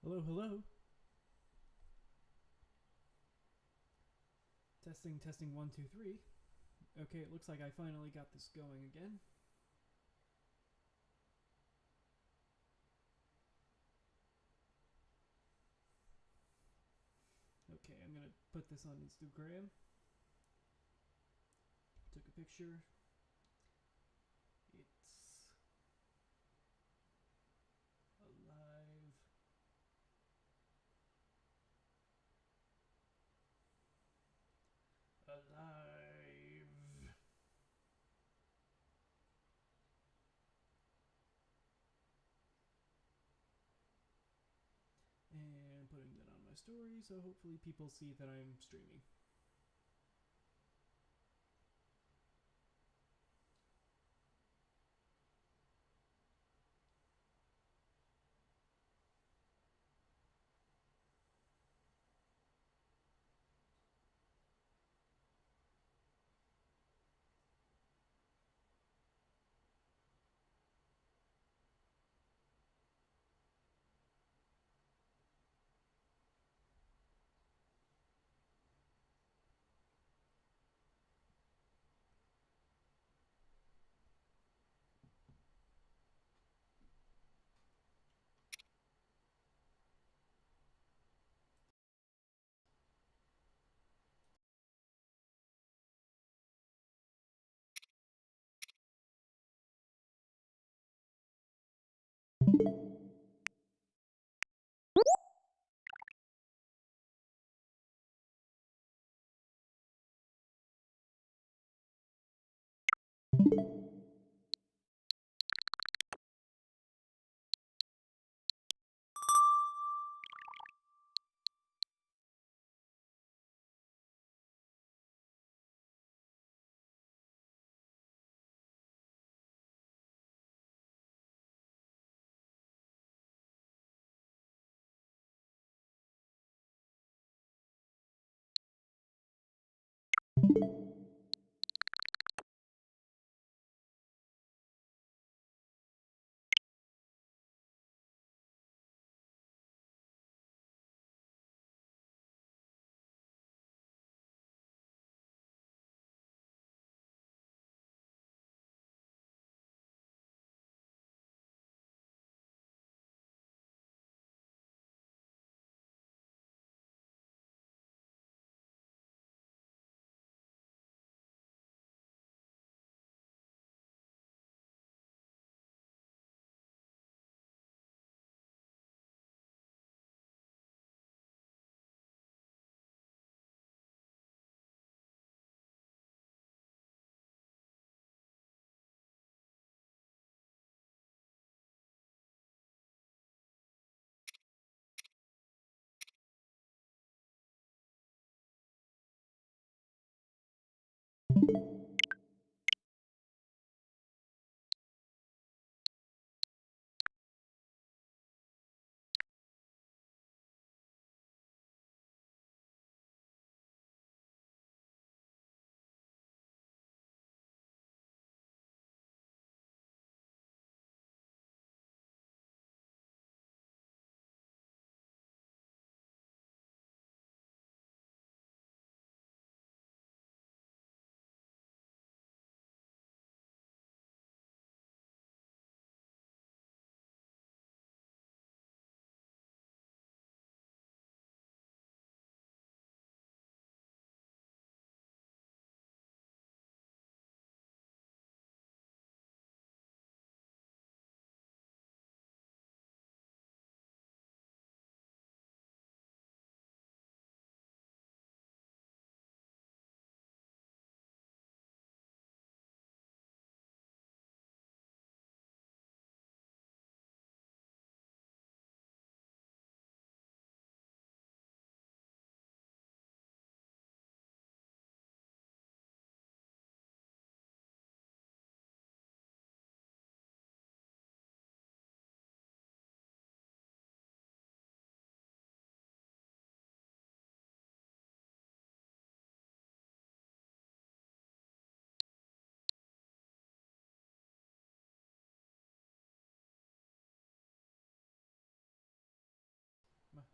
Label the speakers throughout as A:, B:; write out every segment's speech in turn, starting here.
A: Hello, hello. Testing, testing, one, two, three. Okay, it looks like I finally got this going again. Okay, I'm gonna put this on Instagram. Took a picture. It's alive. Alive. And putting that on my story, so hopefully people see that I'm streaming.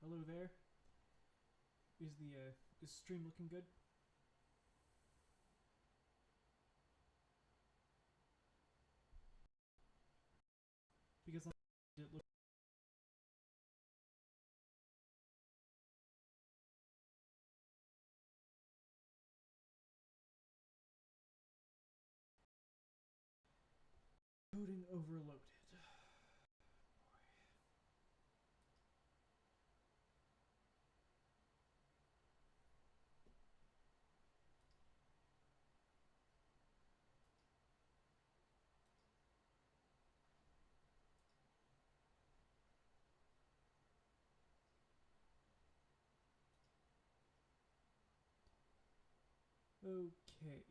A: Hello there. Is stream looking good? Because it looks coding overloaded. Okay,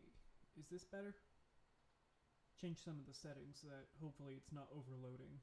A: is this better? Change some of the settings so that hopefully it's not overloading.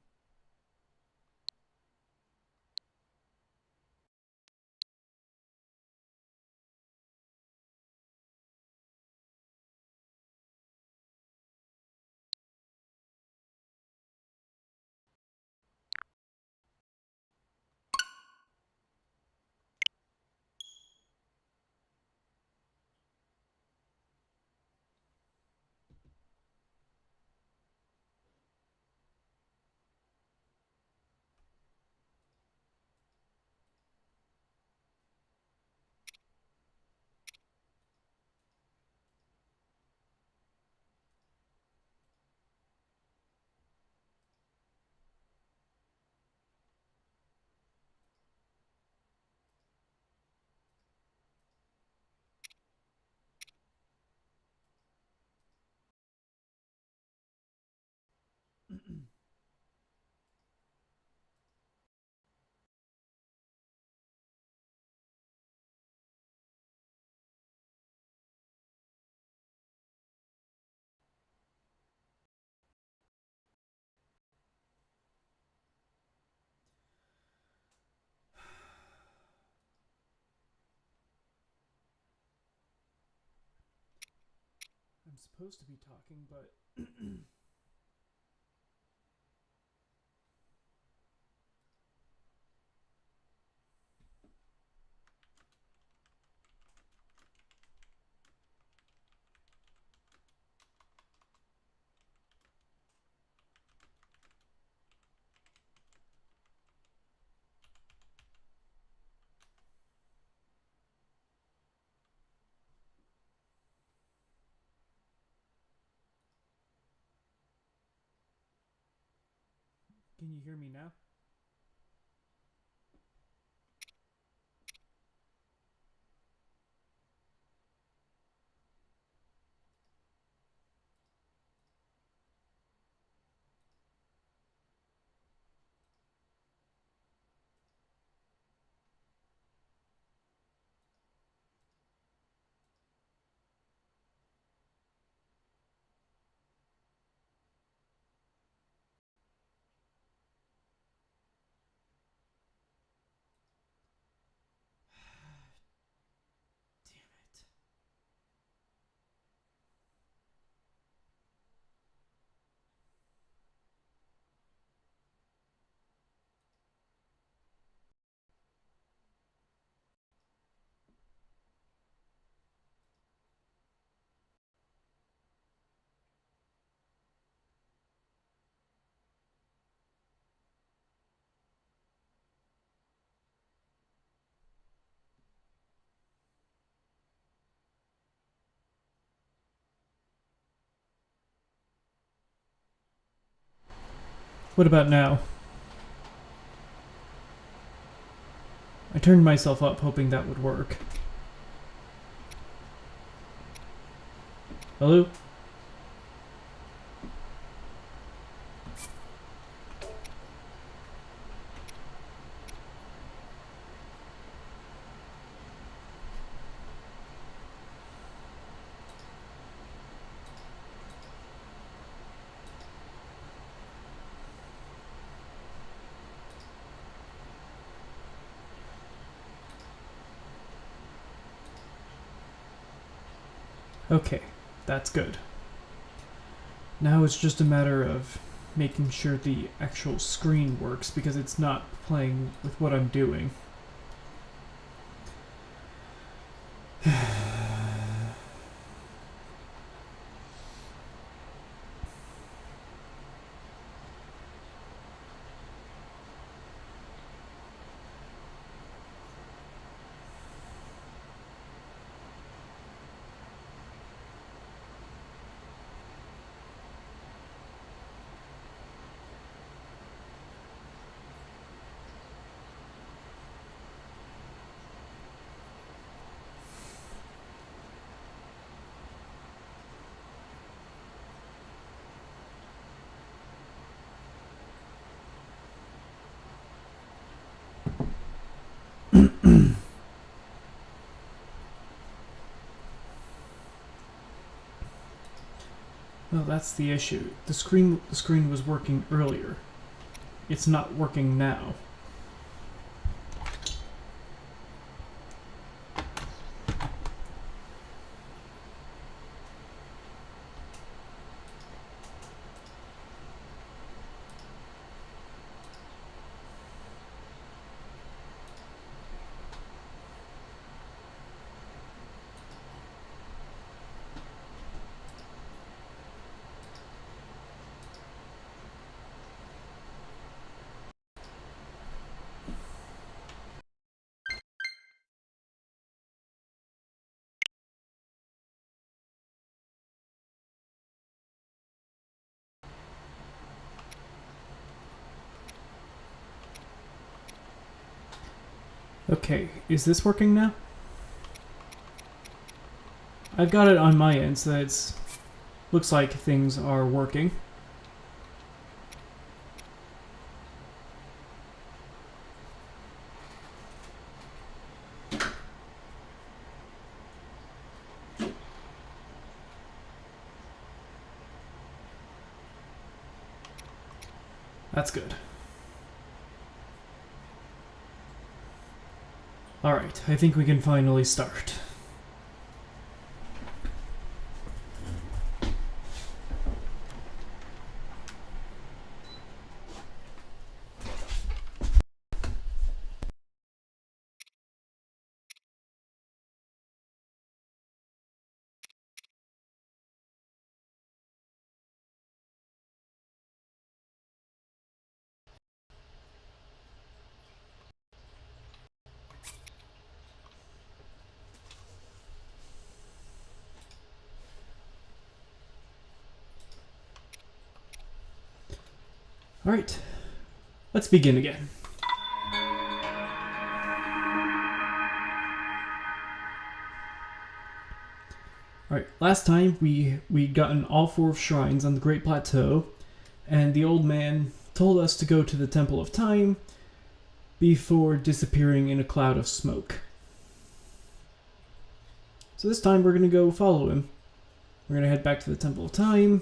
A: I'm supposed to be talking, but can you hear me now? Damn it. What about now? I turned myself up hoping that would work. Hello? Okay, that's good. Now it's just a matter of making sure the actual screen works because it's not playing with what I'm doing. Well, that's the issue. The screen was working earlier. It's not working now. Okay, is this working now? I've got it on my end, so it's looks like things are working. That's good. Alright, I think we can finally start. Alright, let's begin again. Alright, last time we'd gotten all 4 shrines on the Great Plateau, and the old man told us to go to the Temple of Time before disappearing in a cloud of smoke. So this time we're going to go follow him. We're going to head back to the Temple of Time,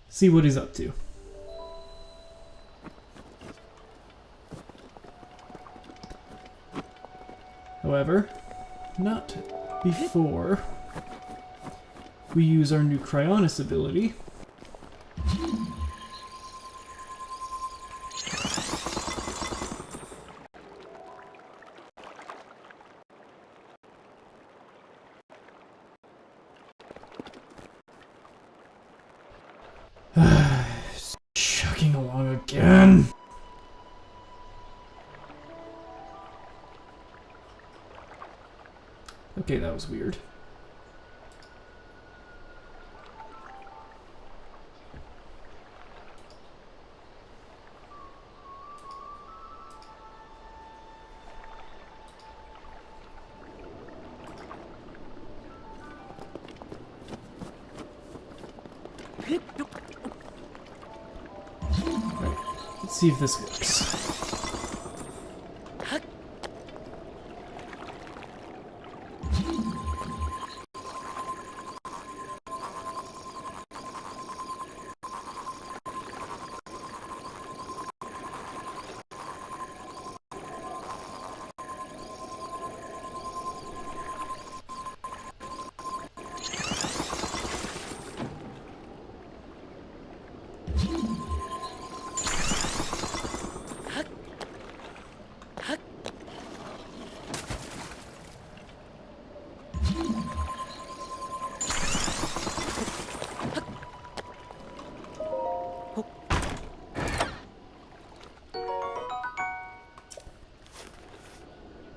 A: see what he's up to. However, not before we use our new Cryonis ability. Chugging along again. Okay, that was weird. Alright, let's see if this works.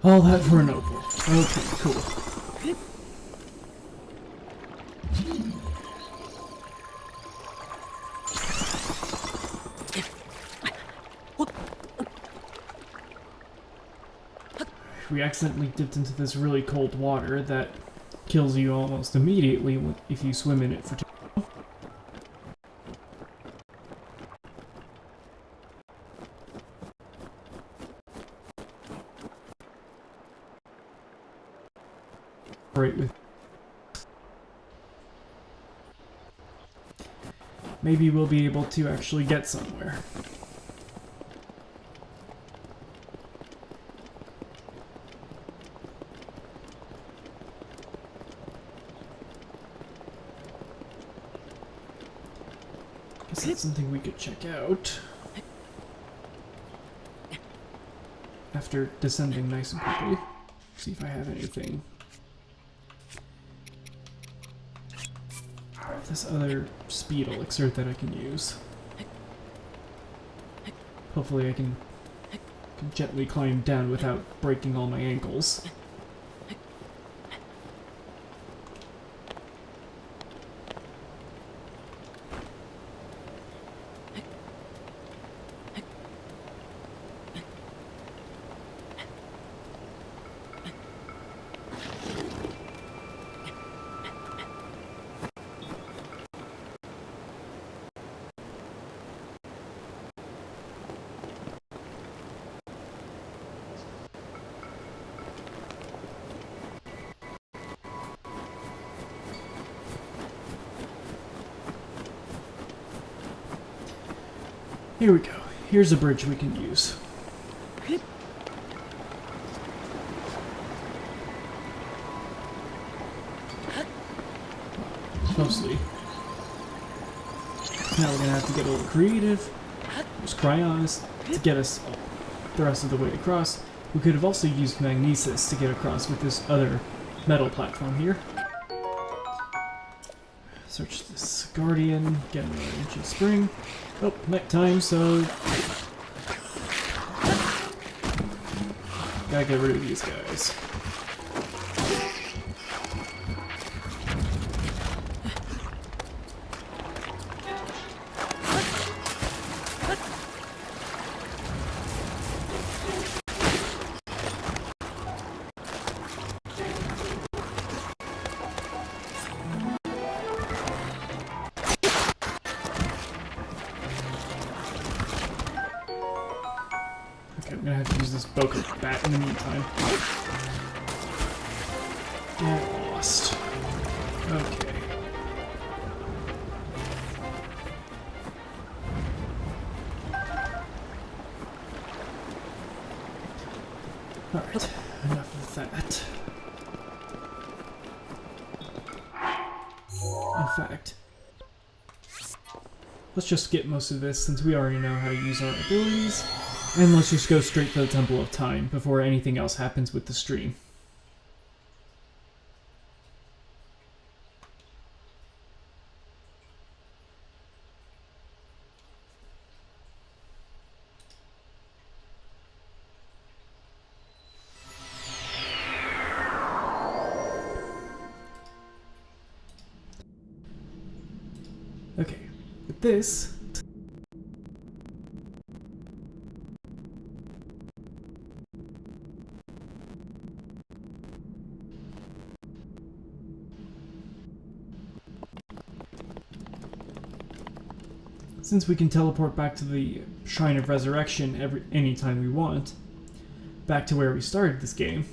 A: All that for an opal. Okay, cool. We accidentally dipped into this really cold water that kills you almost immediately if you swim in it for too long. Right with maybe we'll be able to actually get somewhere. Guess that's something we could check out after descending nice and quickly. See if I have anything. This other speed elixir that I can use. Hopefully I can gently climb down without breaking all my ankles. Here we go. Here's a bridge we can use. Mostly. Now we're gonna have to get a little creative. Use crayons to get us the rest of the way across. We could have also used magnesis to get across with this other metal platform here. Search this guardian, get another ancient spring. Oh, night time, so gotta get rid of these guys. Okay, I'm gonna have to use this Boca bat in the meantime. Get lost. Okay. Alright, enough of that. In fact, let's just skip most of this since we already know how to use our abilities. And let's just go straight to the Temple of Time before anything else happens with the stream. Okay, with this, since we can teleport back to the Shrine of Resurrection anytime we want, back to where we started this game.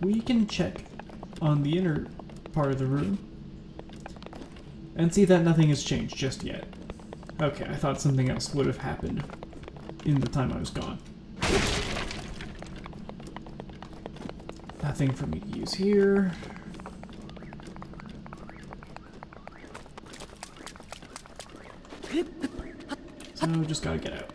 A: We can check on the inner part of the room and see that nothing has changed just yet. Okay, I thought something else would have happened in the time I was gone. Nothing for me to use here. So just gotta get out.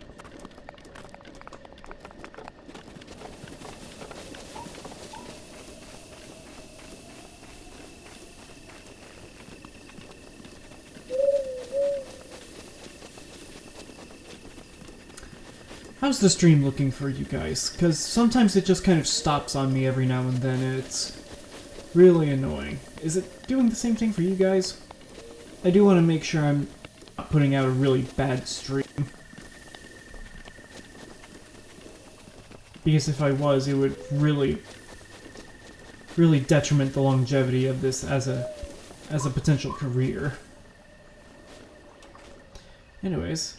A: How's the stream looking for you guys? Because sometimes it just kind of stops on me every now and then, and it's really annoying. Is it doing the same thing for you guys? I do want to make sure I'm not putting out a really bad stream. Because if I was, it would really detriment the longevity of this as a potential career. Anyways,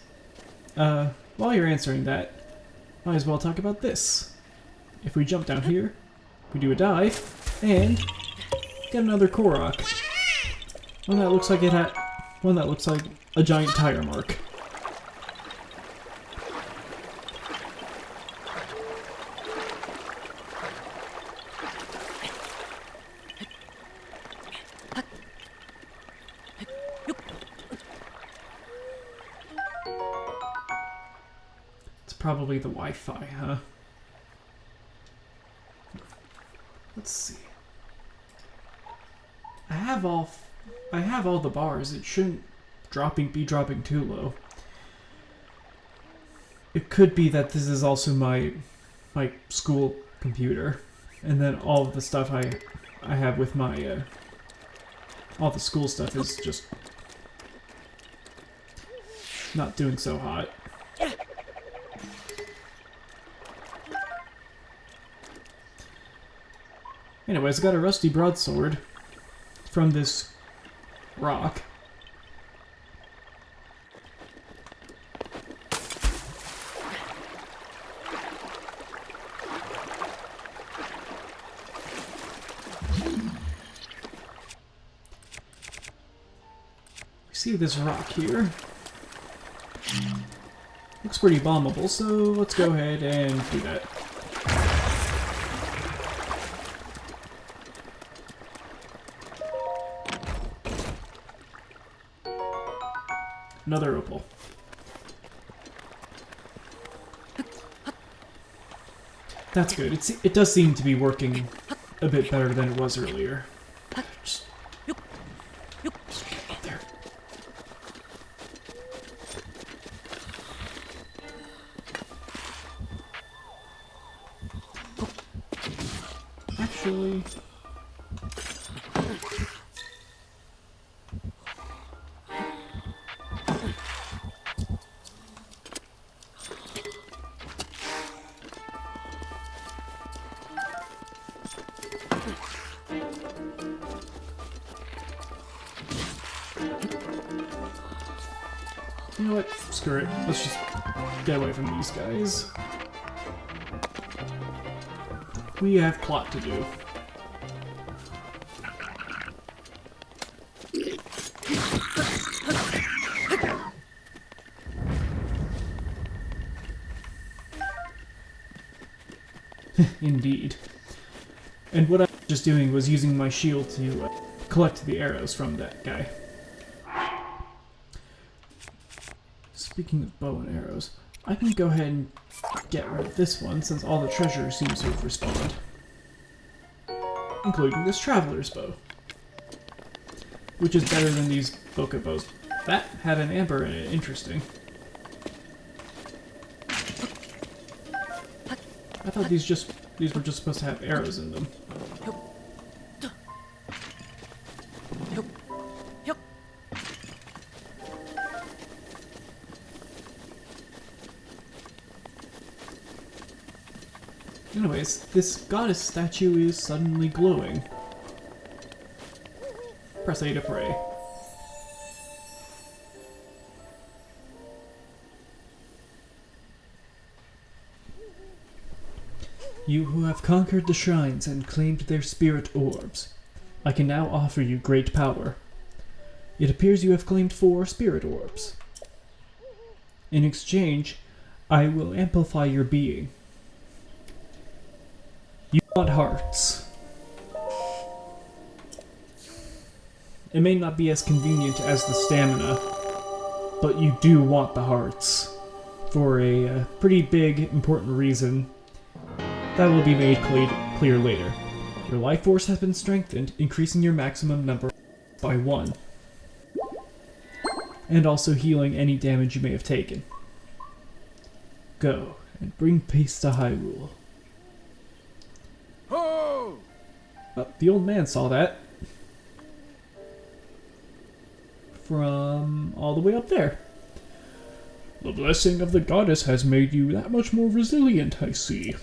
A: while you're answering that, might as well talk about this. if we jump down here, we do a dive, and get another Korok. One that looks like a giant tire mark. It's probably the Wi-Fi, huh? Let's see. I have all the bars. It shouldn't be dropping too low. It could be that this is also my school computer, and then all of the stuff I have with my all the school stuff is just not doing so hot. Anyways, I got a rusty broadsword from this rock. We see this rock here. Looks pretty bombable, so let's go ahead and do that. Another opal. That's good. It does seem to be working a bit better than it was earlier. Just there. Actually... You know what? Screw it. Let's just get away from these guys. We have plot to do. Indeed. And what I was just doing was using my shield to collect the arrows from that guy. Speaking of bow and arrows, I can go ahead and get rid of this one since all the treasure seems to have respawned. Including this traveler's bow. Which is better than these bokeh bows. That had an amber in it, interesting. I thought these were just supposed to have arrows in them. Anyways, this goddess statue is suddenly glowing. Press A to pray. You who have conquered the shrines and claimed their spirit orbs, I can now offer you great power. It appears you have claimed 4 spirit orbs. In exchange, I will amplify your being. You want hearts. It may not be as convenient as the stamina, but you do want the hearts. For a pretty big, important reason that will be made clear later. Your life force has been strengthened, increasing your maximum number by 1. And also healing any damage you may have taken. Go, and bring peace to Hyrule. Oh, the old man saw that. From all the way up there. The blessing of the goddess has made you that much more resilient, I see.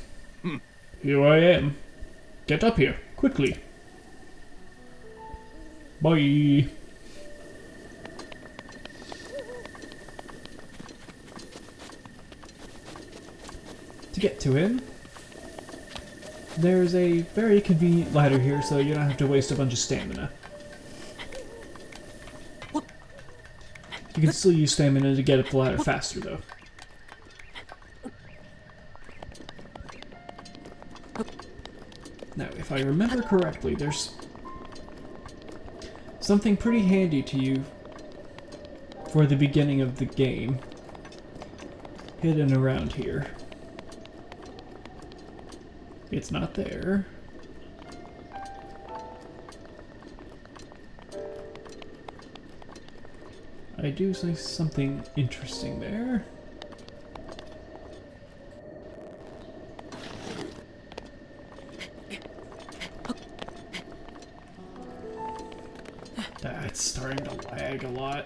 A: Here I am. Get up here, quickly. Bye. To get to him, There's a very convenient ladder here, so you don't have to waste a bunch of stamina. You can still use stamina to get up the ladder faster, though. Now, if I remember correctly, there's something pretty handy to you for the beginning of the game hidden around here. It's not there. I do see something interesting there. That's starting to lag a lot.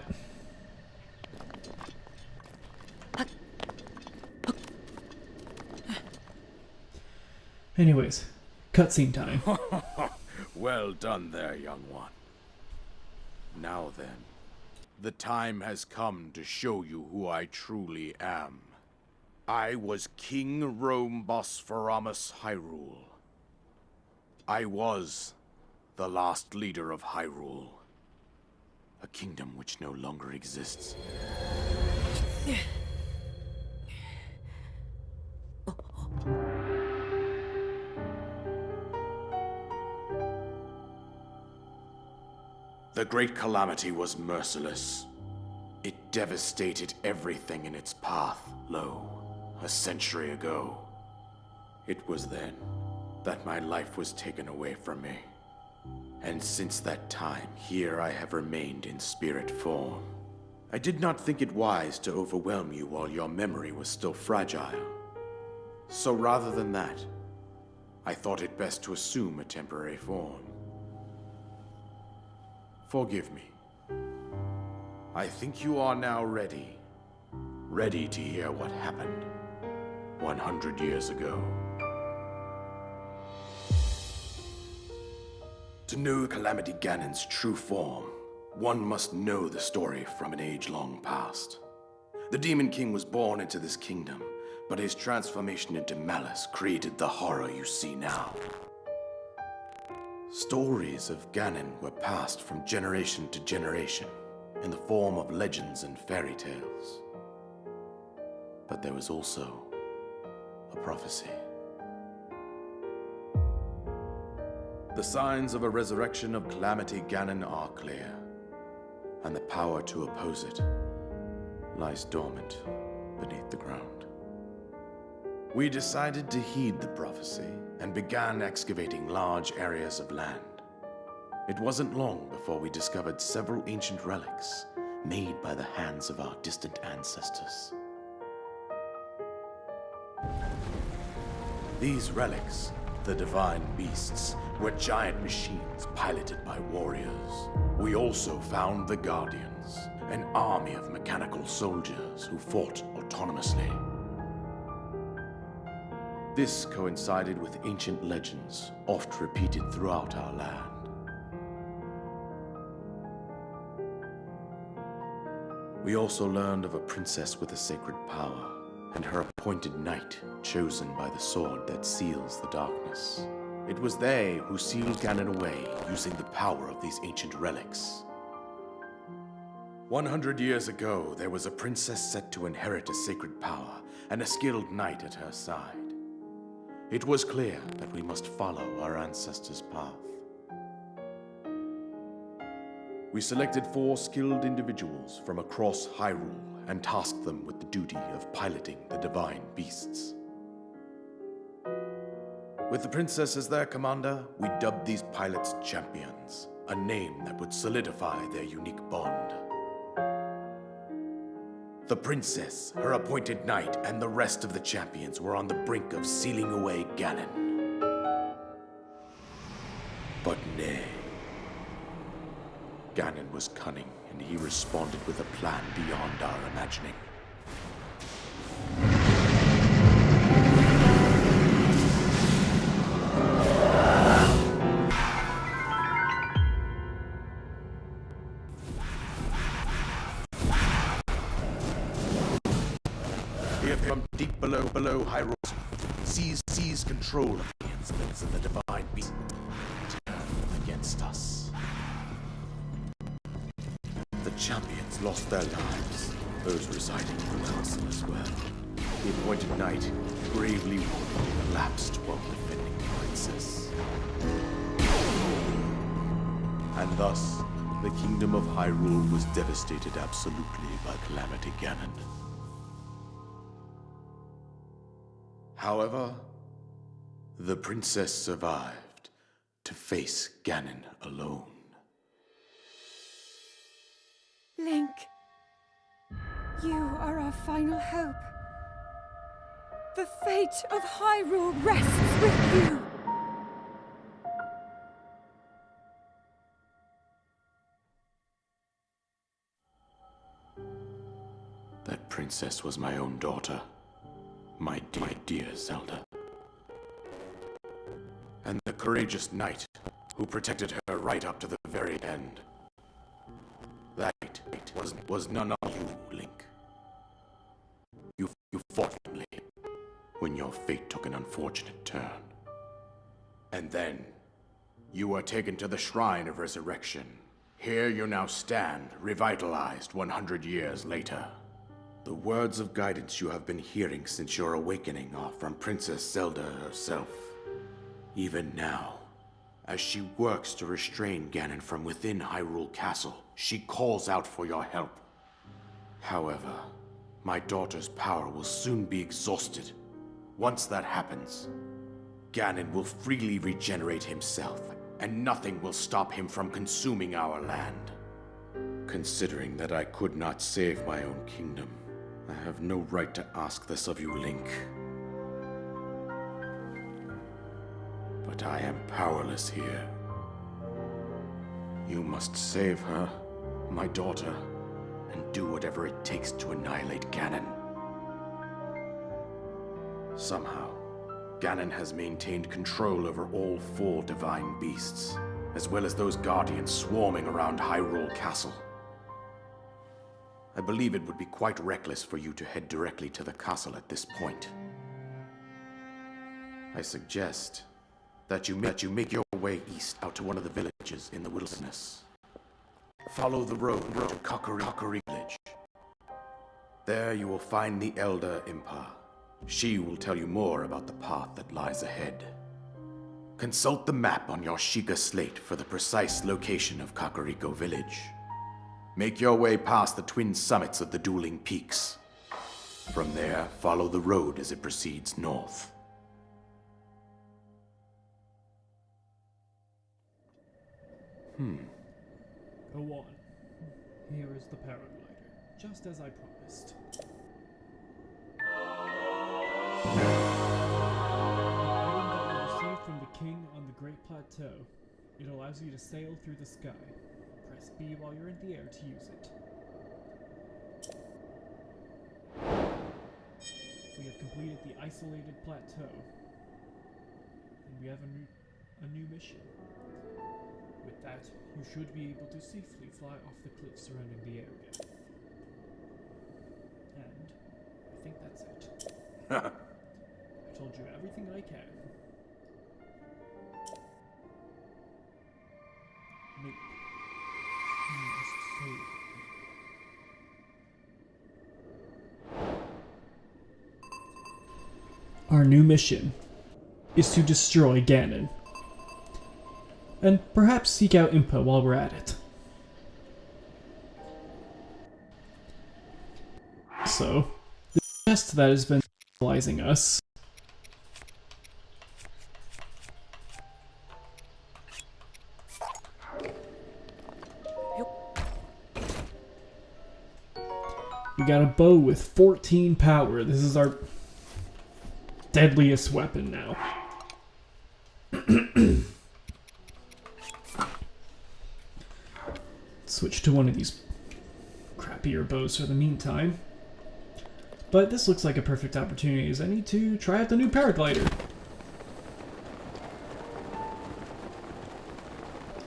A: Anyways, cutscene time.
B: Well done there, young one. Now then, the time has come to show you who I truly am. I was King Rome Bosphoramus Hyrule. I was the last leader of Hyrule, a kingdom which no longer exists. The Great Calamity was merciless. It devastated everything in its path, a century ago. It was then that my life was taken away from me. And since that time, here I have remained in spirit form. I did not think it wise to overwhelm you while your memory was still fragile. So rather than that, I thought it best to assume a temporary form. Forgive me. I think you are now ready. Ready to hear what happened 100 years ago. To know Calamity Ganon's true form, one must know the story from an age-long past. The Demon King was born into this kingdom, but his transformation into malice created the horror you see now. Stories of Ganon were passed from generation to generation in the form of legends and fairy tales. But there was also a prophecy. The signs of a resurrection of Calamity Ganon are clear, and the power to oppose it lies dormant beneath the ground. We decided to heed the prophecy and began excavating large areas of land. It wasn't long before we discovered several ancient relics made by the hands of our distant ancestors. These relics, the divine beasts, were giant machines piloted by warriors. We also found the Guardians, an army of mechanical soldiers who fought autonomously. This coincided with ancient legends, oft repeated throughout our land. We also learned of a princess with a sacred power, and her appointed knight, chosen by the sword that seals the darkness. It was they who sealed Ganon away using the power of these ancient relics. 100 years ago, there was a princess set to inherit a sacred power, and a skilled knight at her side. It was clear that we must follow our ancestors' path. We selected 4 skilled individuals from across Hyrule and tasked them with the duty of piloting the divine beasts. With the princess as their commander, we dubbed these pilots champions, a name that would solidify their unique bond. The princess, her appointed knight, and the rest of the champions were on the brink of sealing away Ganon. But nay. Ganon was cunning, and he responded with a plan beyond our imagining. Here from deep below Hyrule, seized control of the spirits and the divine beast turn against us. The champions lost their lives, those residing in the castle as well. The appointed knight, bravely wounded, collapsed while defending the princess. And thus, the kingdom of Hyrule was devastated absolutely by Calamity Ganon. However, the princess survived to face Ganon alone.
C: Link, you are our final hope. The fate of Hyrule rests with you.
B: That princess was my own daughter. My dear Zelda. And the courageous knight who protected her right up to the very end. That was none of you, Link. You fought me when your fate took an unfortunate turn. And then, you were taken to the Shrine of Resurrection. Here you now stand, revitalized 100 years later. The words of guidance you have been hearing since your awakening are from Princess Zelda herself. Even now, as she works to restrain Ganon from within Hyrule Castle, she calls out for your help. However, my daughter's power will soon be exhausted. Once that happens, Ganon will freely regenerate himself, and nothing will stop him from consuming our land. Considering that I could not save my own kingdom, I have no right to ask this of you, Link. But I am powerless here. You must save her, my daughter, and do whatever it takes to annihilate Ganon. Somehow, Ganon has maintained control over all 4 divine beasts, as well as those guardians swarming around Hyrule Castle. I believe it would be quite reckless for you to head directly to the castle at this point. I suggest that you make your way east out to one of the villages in the wilderness. Follow the road to Kakariko Village. There you will find the Elder Impa. She will tell you more about the path that lies ahead. Consult the map on your Sheikah slate for the precise location of Kakariko Village. Make your way past the twin summits of the dueling peaks. From there, follow the road as it proceeds north.
A: Go on. Here is the paraglider, just as I promised. The item that you received from the king on the Great Plateau. It allows you to sail through the sky. Press B while you're in the air to use it. We have completed the isolated plateau. And we have a new mission. With that, you should be able to safely fly off the cliffs surrounding the area. And I think that's it. I told you everything I can. Link, you must save me. Our new mission is to destroy Ganon. And perhaps seek out Impa while we're at it. So, the chest that has been stabilizing us we got a bow with 14 power. This is our deadliest weapon now. Switch to one of these crappier bows for the meantime. But this looks like a perfect opportunity as any to try out the new paraglider.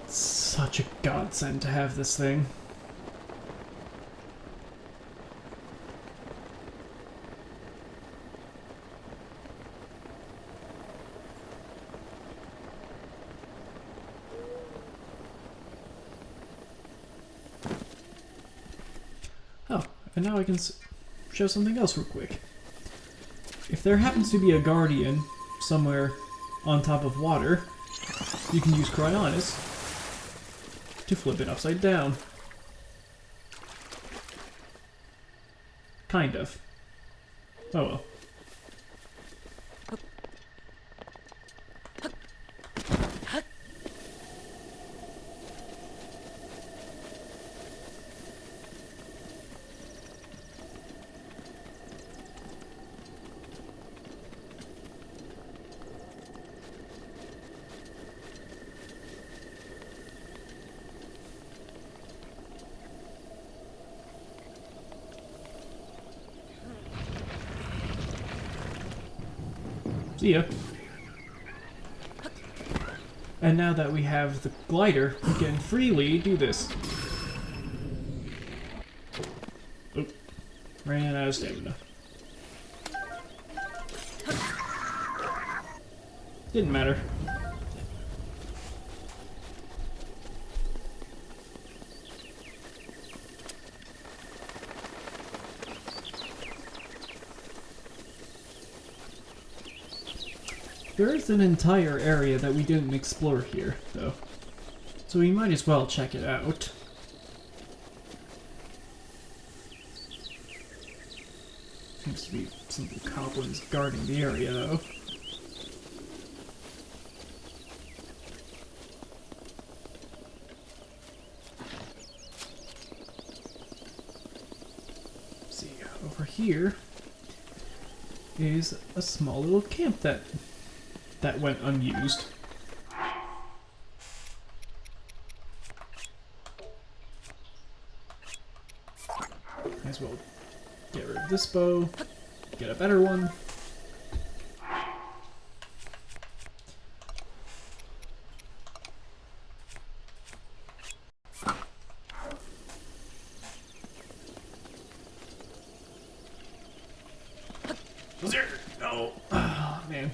A: It's such a godsend to have this thing. And now I can show something else real quick. If there happens to be a guardian somewhere on top of water, you can use Cryonis to flip it upside down. Kind of. Oh well. See ya. And now that we have the glider, we can freely do this. Oh, ran out of stamina. Didn't matter. There is an entire area that we didn't explore here, though. So we might as well check it out. Seems to be some goblins guarding the area, though. Let's see, over here is a small little camp that went unused. Might as well get rid of this bow, get a better one. No. Oh, man.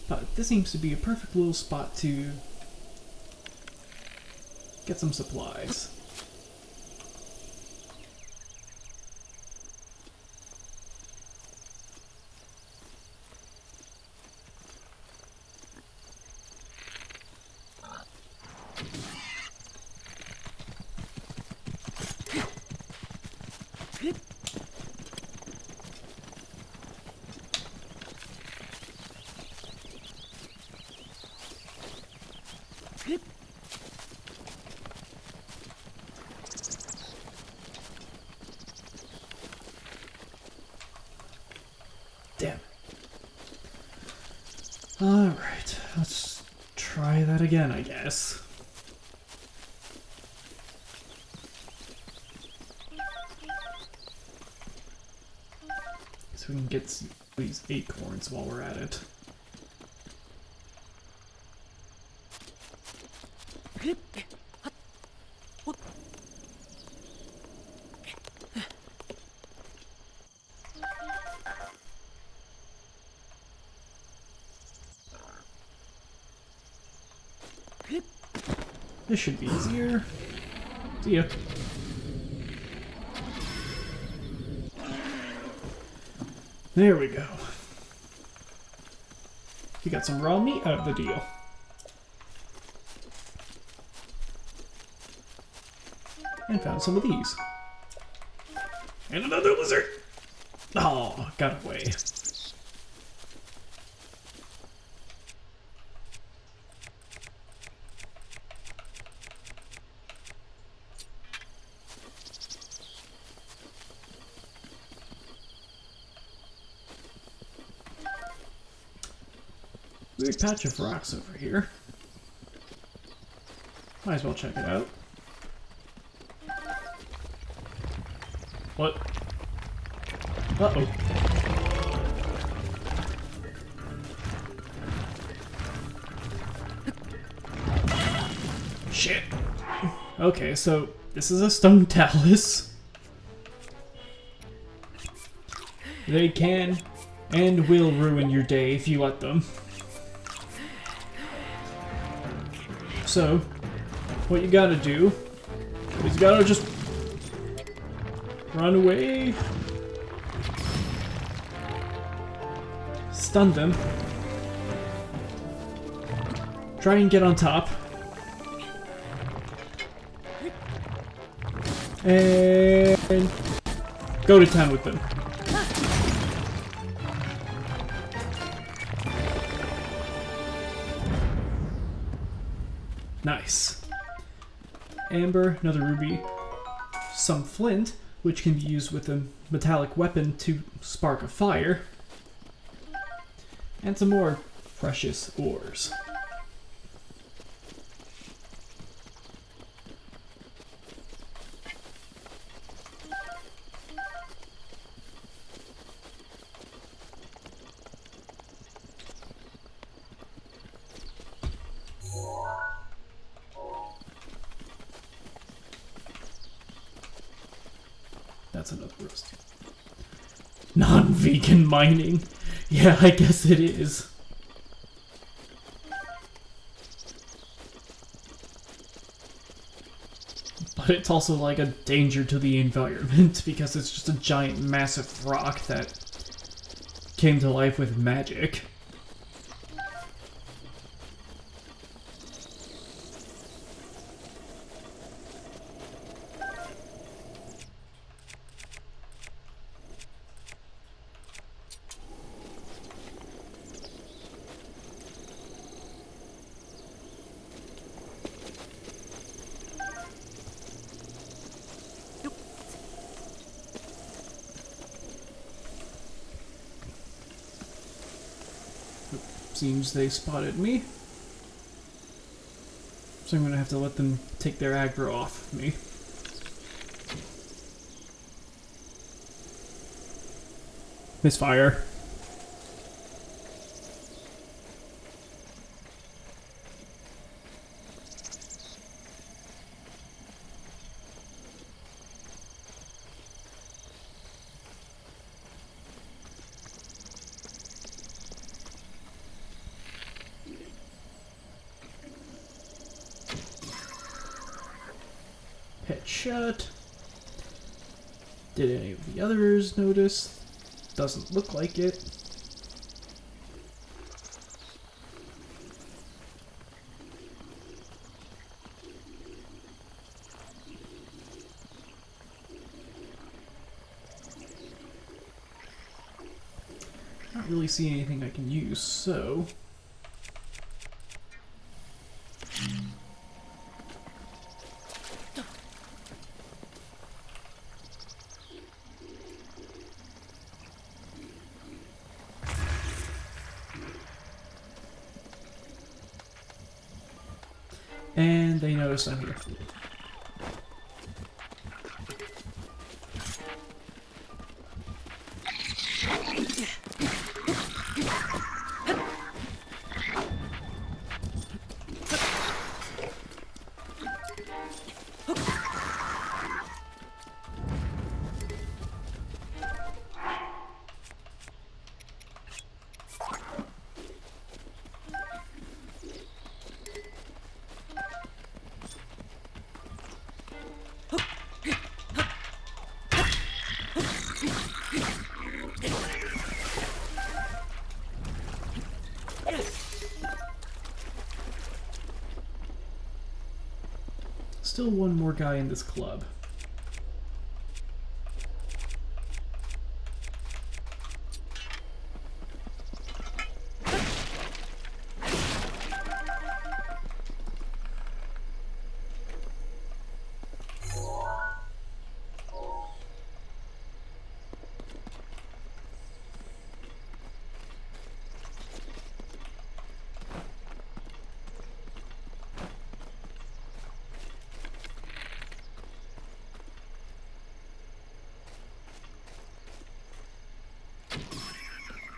A: But this seems to be a perfect little spot to get some supplies. Damn. Alright, let's try that again, I guess. So we can get these acorns while we're at it. This should be easier. See ya. There we go. We got some raw meat out of the deal. And found some of these. And another lizard! Oh, got away. Weird patch of rocks over here. Might as well check it out. What? Uh-oh. Shit. Okay, so this is a stone talus. They can and will ruin your day if you let them. So, what you gotta do is you gotta just run away, stun them, try and get on top, and go to town with them. Nice. Amber, another ruby, some flint, which can be used with a metallic weapon to spark a fire, and some more precious ores. That's another roast. Non-vegan mining. Yeah, I guess it is. But it's also like a danger to the environment because it's just a giant massive rock that came to life with magic. Seems they spotted me. So I'm gonna have to let them take their aggro off me. Misfire. Headshot. Did any of the others notice? Doesn't look like it. Not really seeing anything I can use, so... And they notice I'm here. Still one more guy in this club.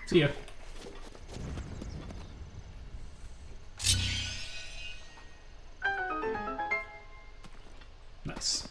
A: See ya. Nice.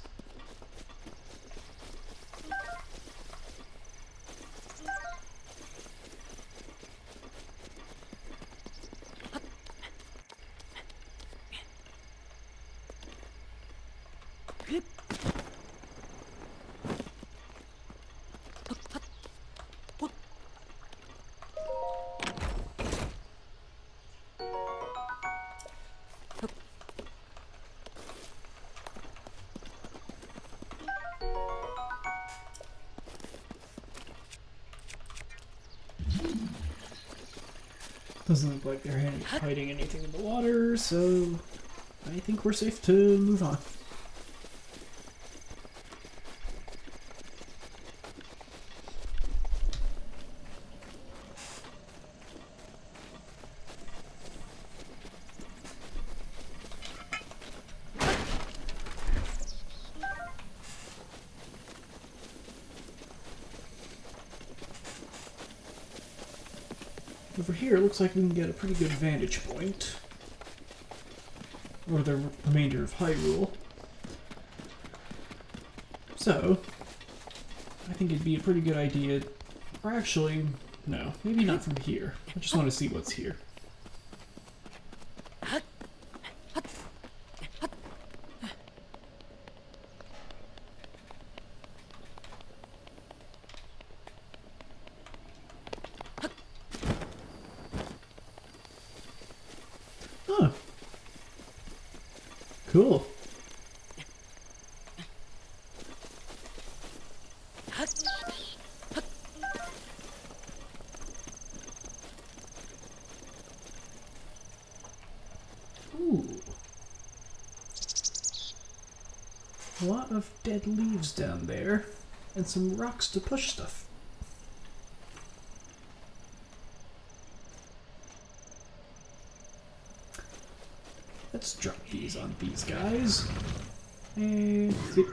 A: Doesn't look like they're hiding anything in the water, so I think we're safe to move on. Over here, it looks like we can get a pretty good vantage point over the remainder of Hyrule. So, I think it'd be a pretty good idea, or actually, no, maybe not from here. I just want to see what's here. Huh. Cool. Ooh. A lot of dead leaves down there, and some rocks to push stuff. Let's drop these on these guys. And see.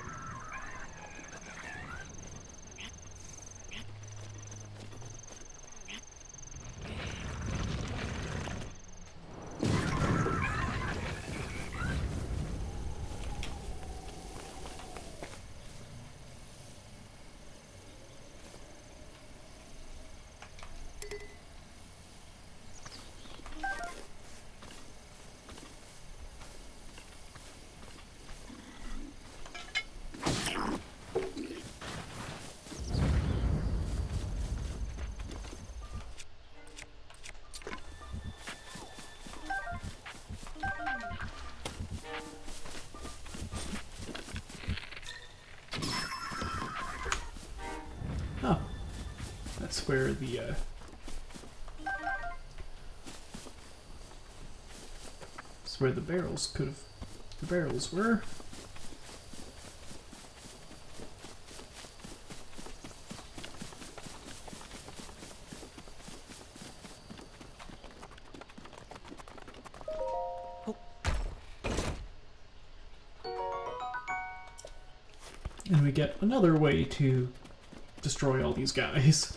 A: Oh, that's where the that's where the barrels were. And we get another way to destroy all these guys.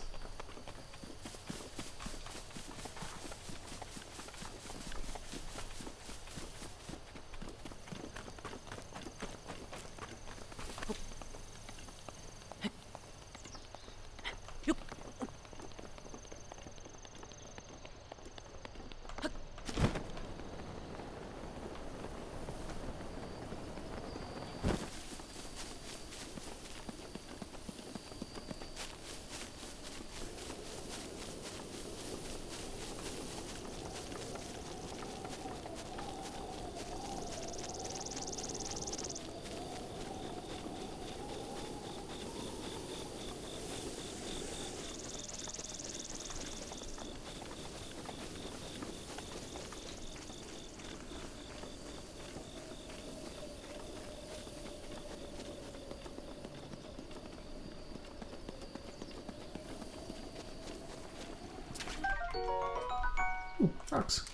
A: Ooh, rocks.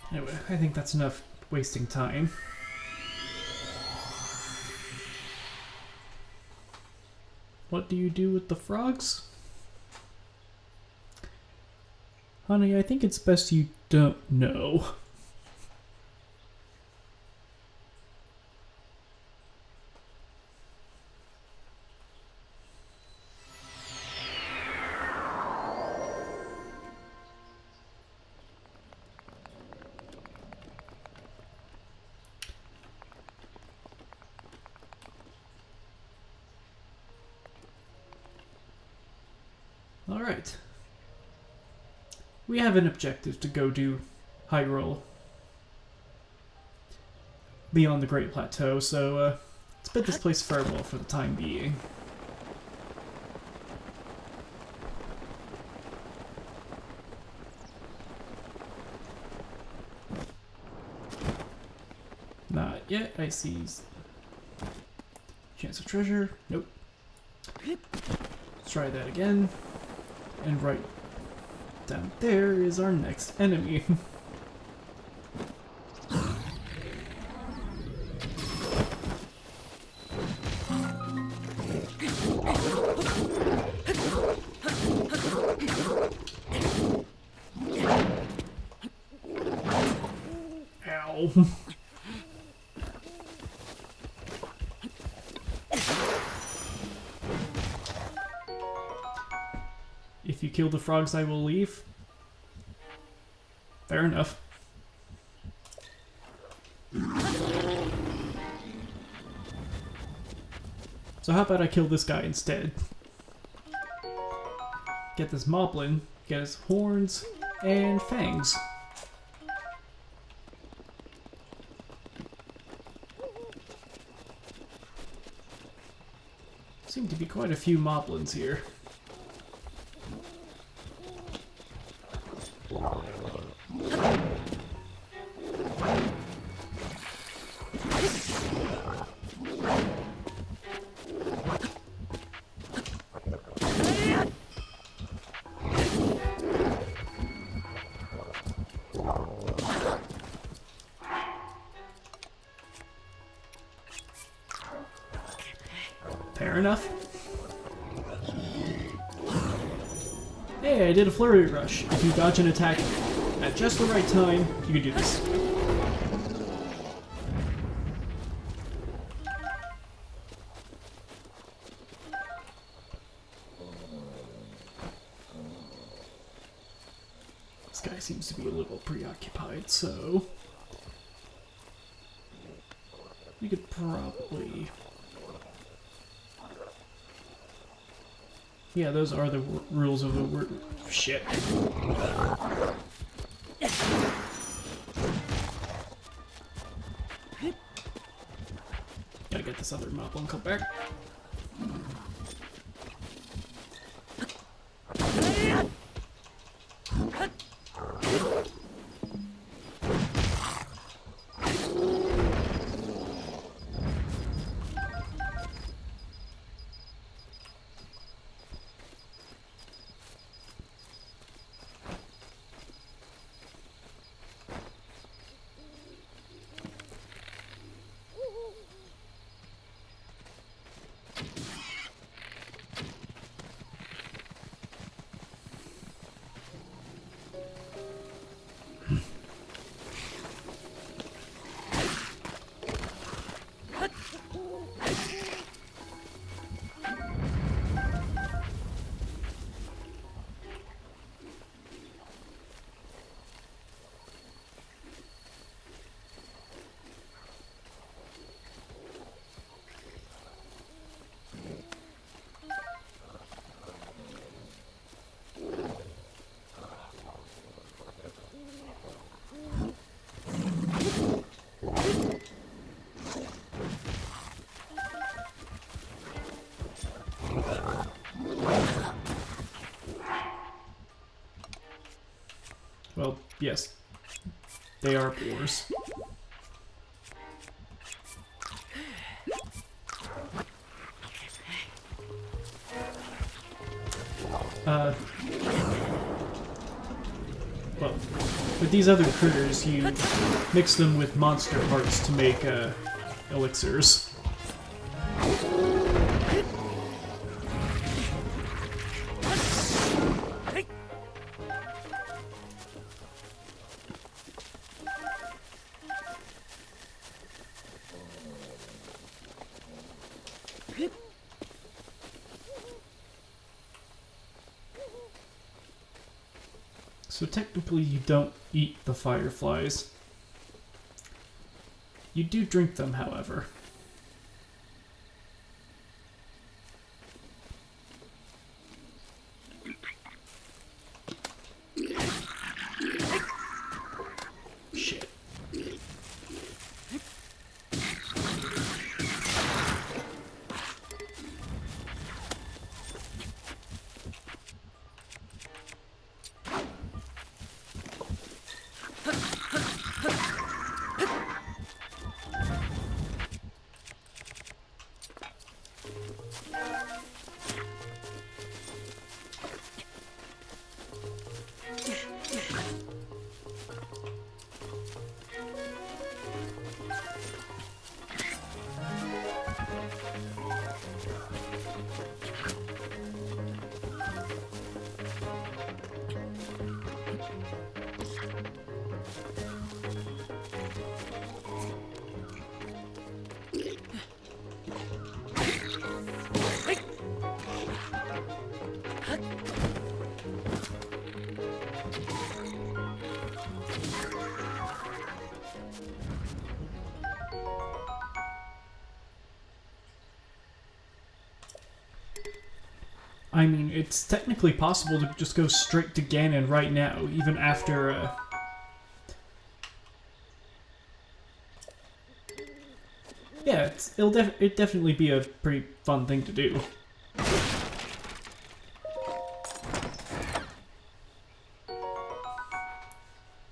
A: Anyway, I think that's enough wasting time. What do you do with the frogs? Honey, I think it's best you don't know. Alright. We have an objective to go do Hyrule beyond the Great Plateau, so let's bid this place farewell for the time being. Not yet. I see chance of treasure. Nope. Let's try that again. And right down there is our next enemy. Ow. If you kill the frogs, I will leave. Fair enough. So how about I kill this guy instead? Get this moblin, get his horns, and fangs. Seem to be quite a few moblins here. Fair enough. Hey, I did a flurry rush. If you dodge an attack at just the right time, you can do this. This guy seems to be a little preoccupied, so we could probably... Yeah, those are the rules of the word. Shit. Gotta get this other moblin come back. Well, yes, they are boars. Well, with these other critters, you mix them with monster parts to make elixirs. So technically you don't eat the fireflies. You do drink them, however. I mean, it's technically possible to just go straight to Ganon right now, even after, Yeah, it'd definitely be a pretty fun thing to do.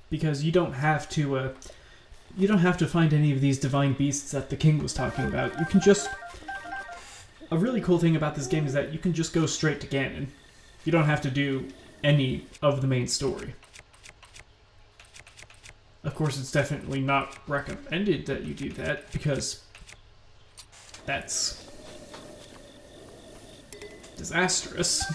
A: Because you don't have to find any of these divine beasts that the king was talking about. You can just... A really cool thing about this game is that you can just go straight to Ganon. You don't have to do any of the main story. Of course, it's definitely not recommended that you do that, because that's disastrous.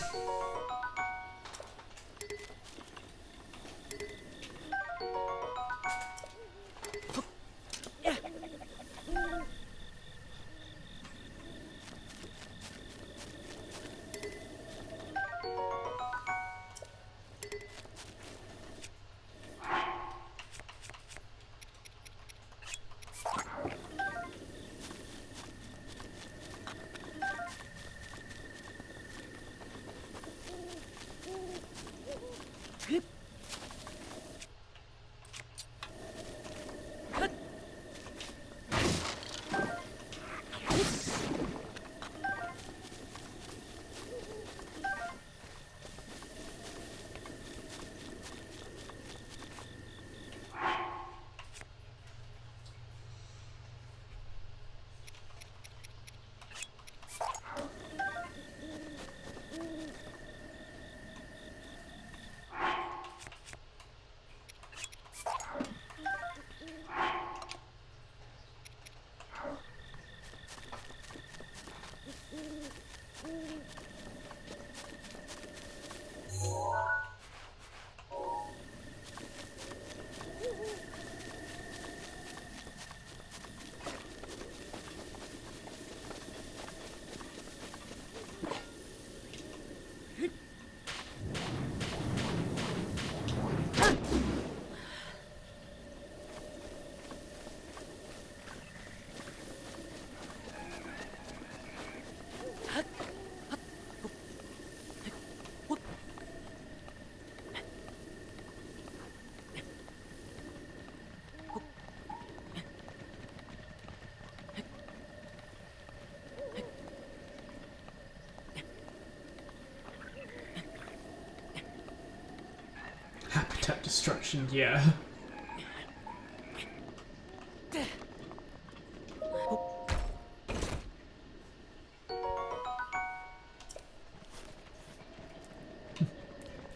A: Habitat destruction, yeah.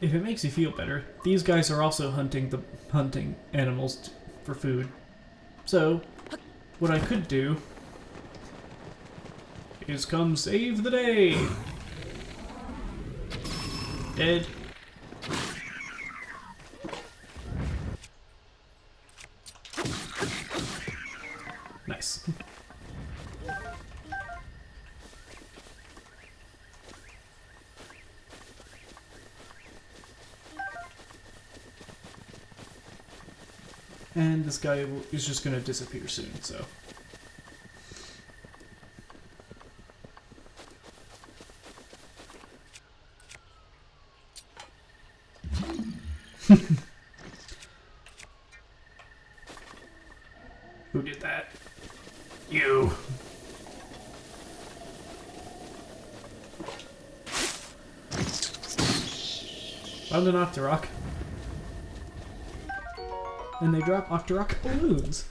A: If it makes you feel better, these guys are also hunting animals for food. So, what I could do is come save the day. Dead. Nice. And this guy is just gonna disappear soon, so. Who did that? You. Found an Octorok. And they drop Octorok balloons.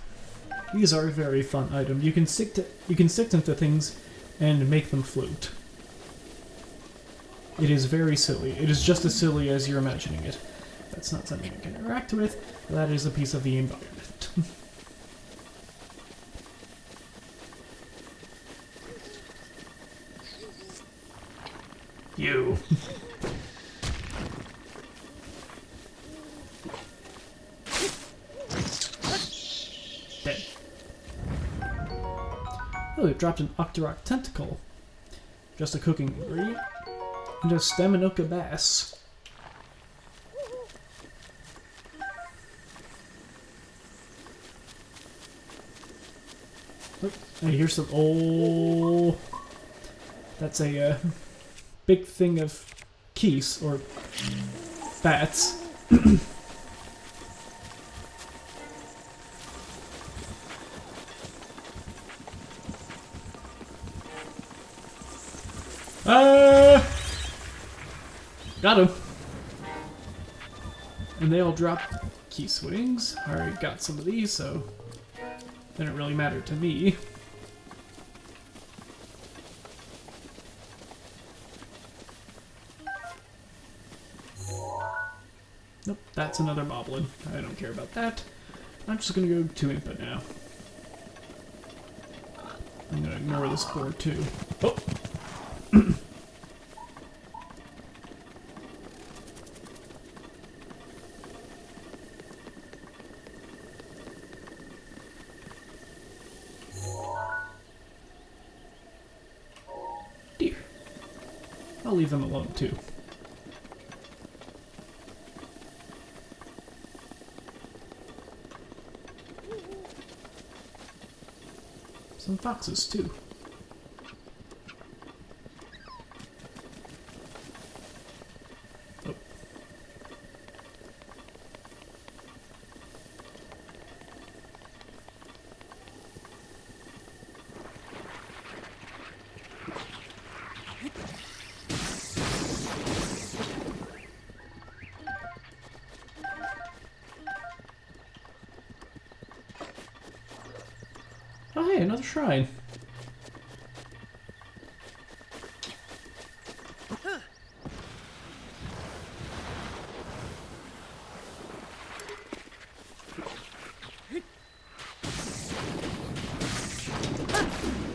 A: These are a very fun item. You can stick them to things and make them float. It is very silly. It is just as silly as you're imagining it. That's not something I can interact with. That is a piece of the environment. You. Dead. Oh, it dropped an Octorok tentacle. Just a cooking ingredient. And a Staminoka bass. Oh, hey, here's some. Oh, that's a big thing of keys, or bats. Got him. And they all drop key swings. I already got some of these, so didn't really matter to me. Nope, that's another moblin. I don't care about that. I'm just gonna go to input now. I'm gonna ignore this board too. Oh! Dear. I'll leave them alone too. Some foxes too. Oh. Oh hey, another shrine.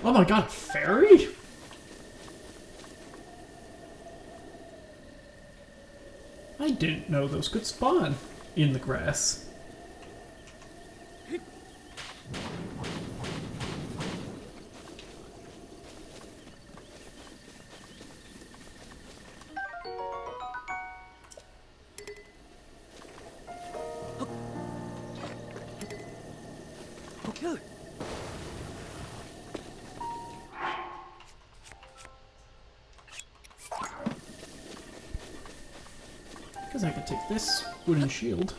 A: Oh my god, fairy? I didn't know those could spawn in the grass. Because I could take this wooden shield.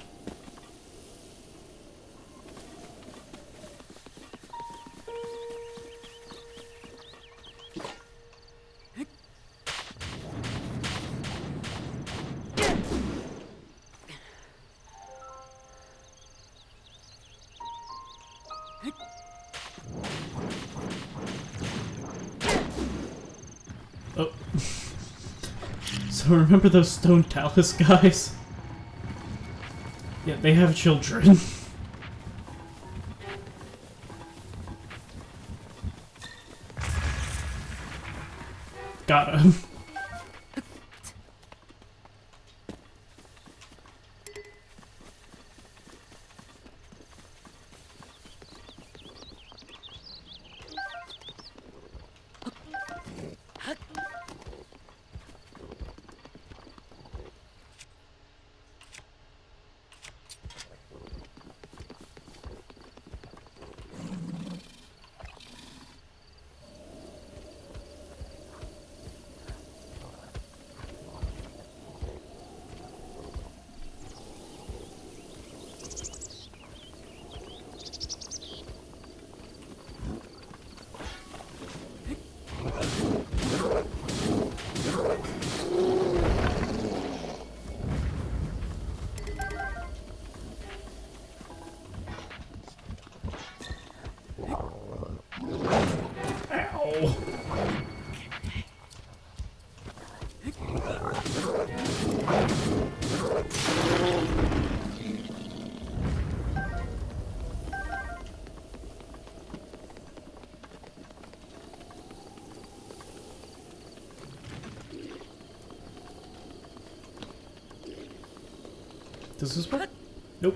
A: Oh. So remember those stone talus guys? Yeah, they have children. Got him. Ow. Does this work? Nope.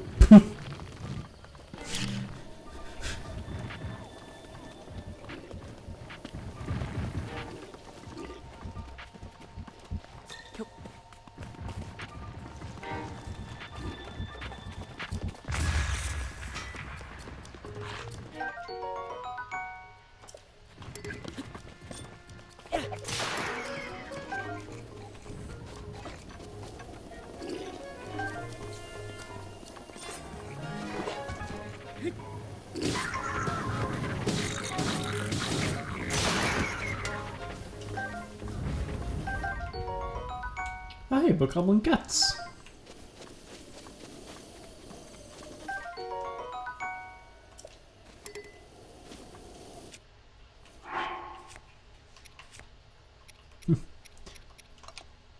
A: Oh, hey, Bokoblin Guts.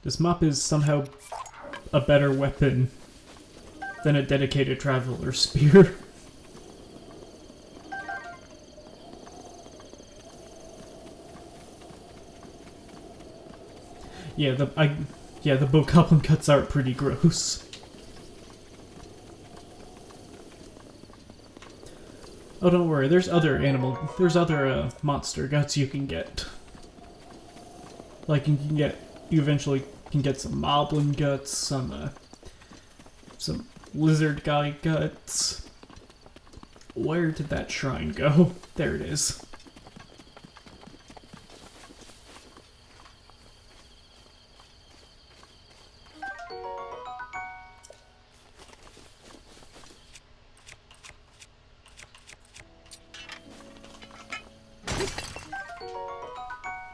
A: This mop is somehow a better weapon than a dedicated traveler spear. Yeah, the Bokoblin Guts are pretty gross. Oh, don't worry. There's other monster guts you can get. Like you eventually can get some moblin guts, some lizard guy guts. Where did that shrine go? There it is.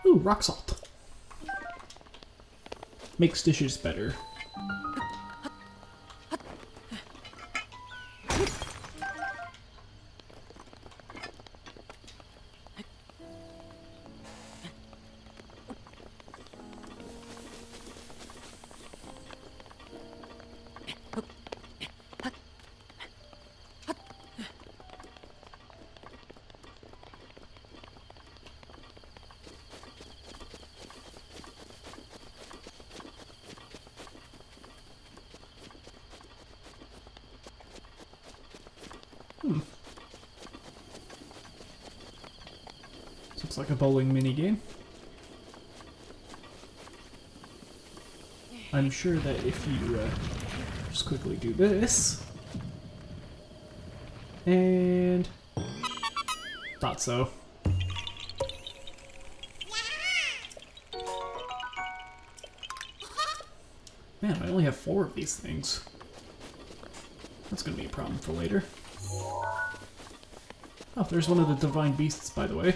A: Ooh, rock salt. Makes dishes better. Looks like a bowling minigame. I'm sure that if you just quickly do this, and thought so. Man, I only have 4 of these things. That's gonna be a problem for later. Oh, there's one of the divine beasts, by the way.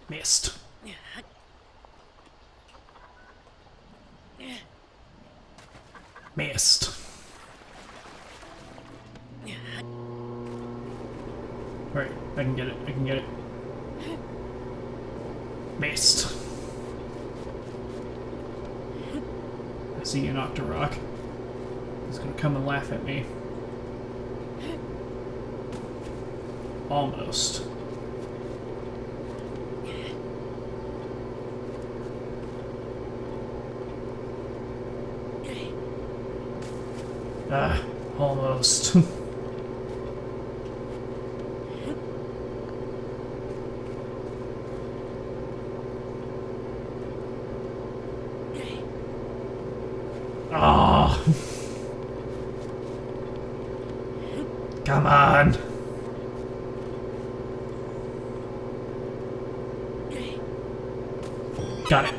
A: Missed. Missed. Alright, I can get it. I can get it. Missed. I see an Octorok. He's gonna come and laugh at me. Almost. Ah, almost. Ah. Come on. Got it.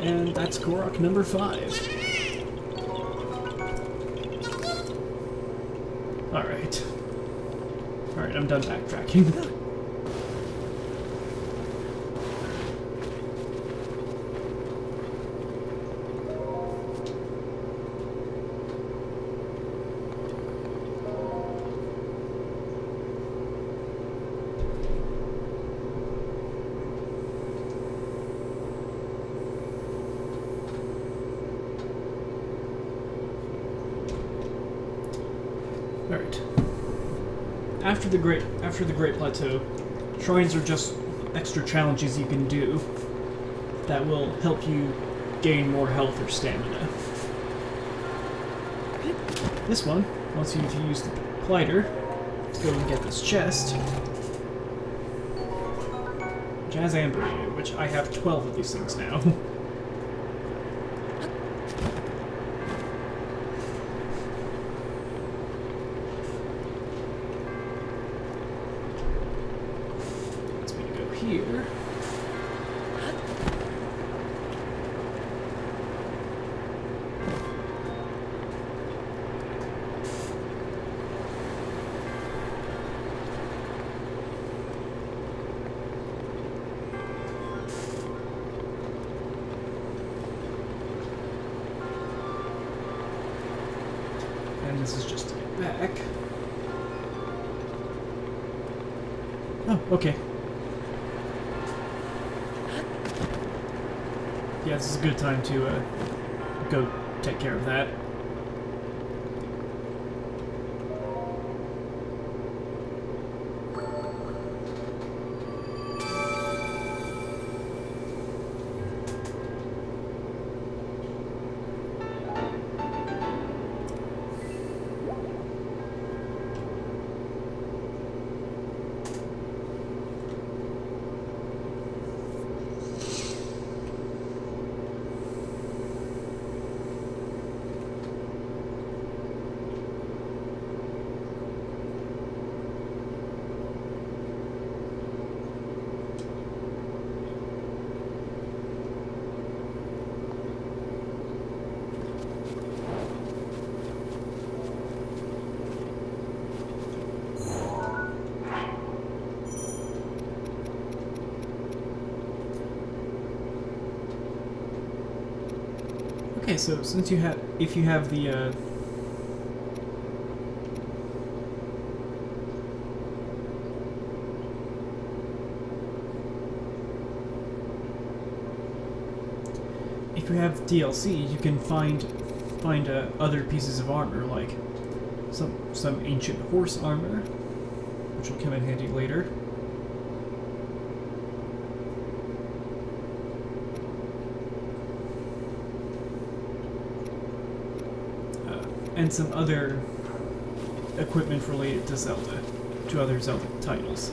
A: And that's Korok number 5. Alright. Alright, I'm done backtracking. Alright. After the Great Plateau, shrines are just extra challenges you can do that will help you gain more health or stamina. This one wants you to use the glider to go and get this chest. Jazz Amber, which I have 12 of these things now. Let's me to go here. And this is just to get back. Oh, okay. Yeah, this is a good time to go take care of that. Okay, so since if you have the if you have DLC, you can find other pieces of armor, like some ancient horse armor, which will come in handy later. And some other equipment related to Zelda, to other Zelda titles.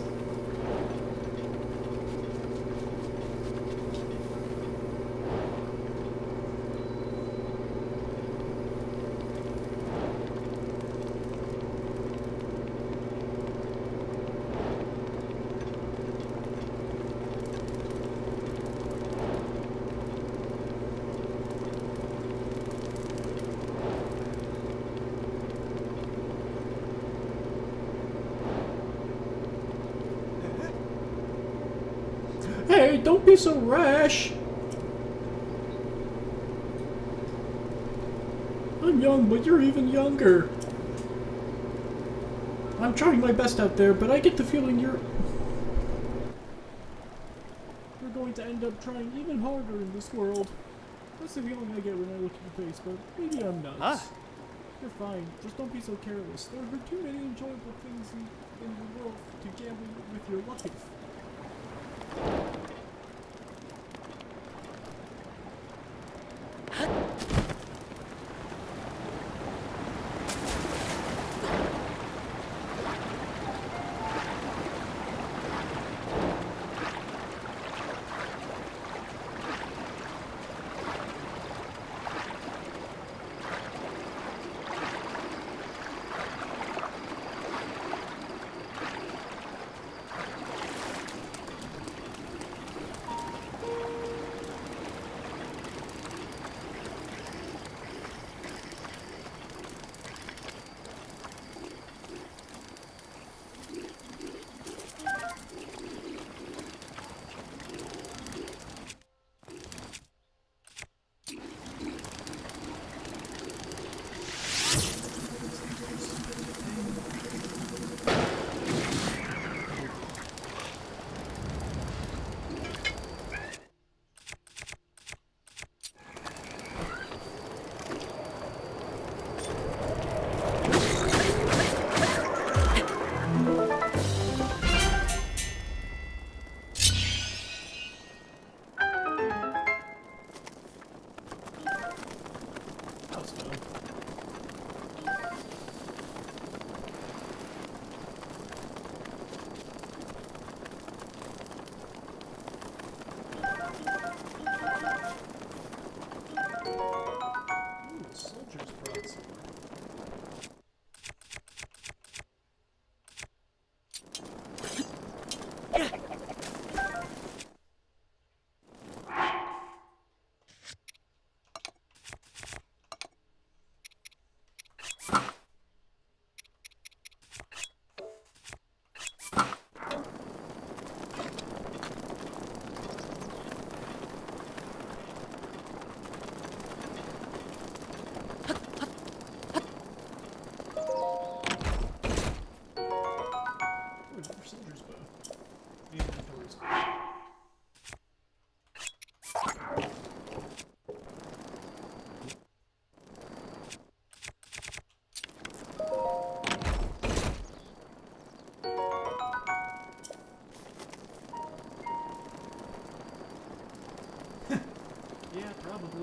A: Hey, don't be so rash! I'm young, but you're even younger. I'm trying my best out there, but I get the feeling you're going to end up trying even harder in this world. That's the feeling I get when I look at your face, but maybe I'm nuts.
D: Huh?
A: You're fine, just don't be so careless. There are too many enjoyable things in the world to gamble with your life.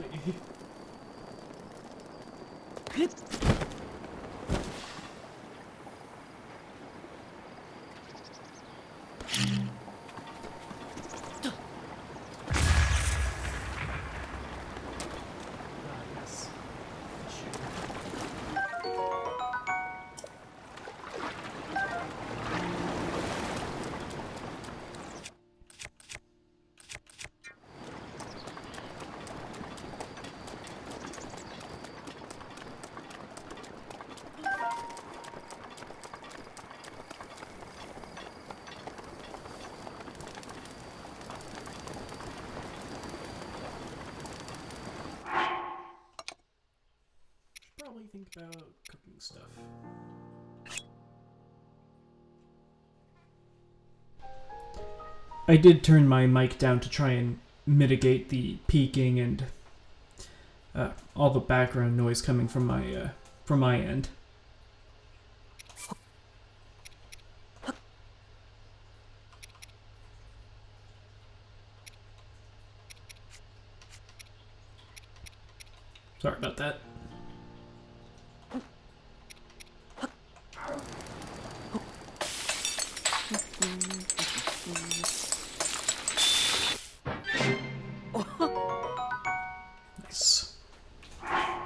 A: Golly. Yes. Probably think about cooking stuff. I did turn my mic down to try and mitigate the peaking and all the background noise coming from my end. Sorry about that. Nice. I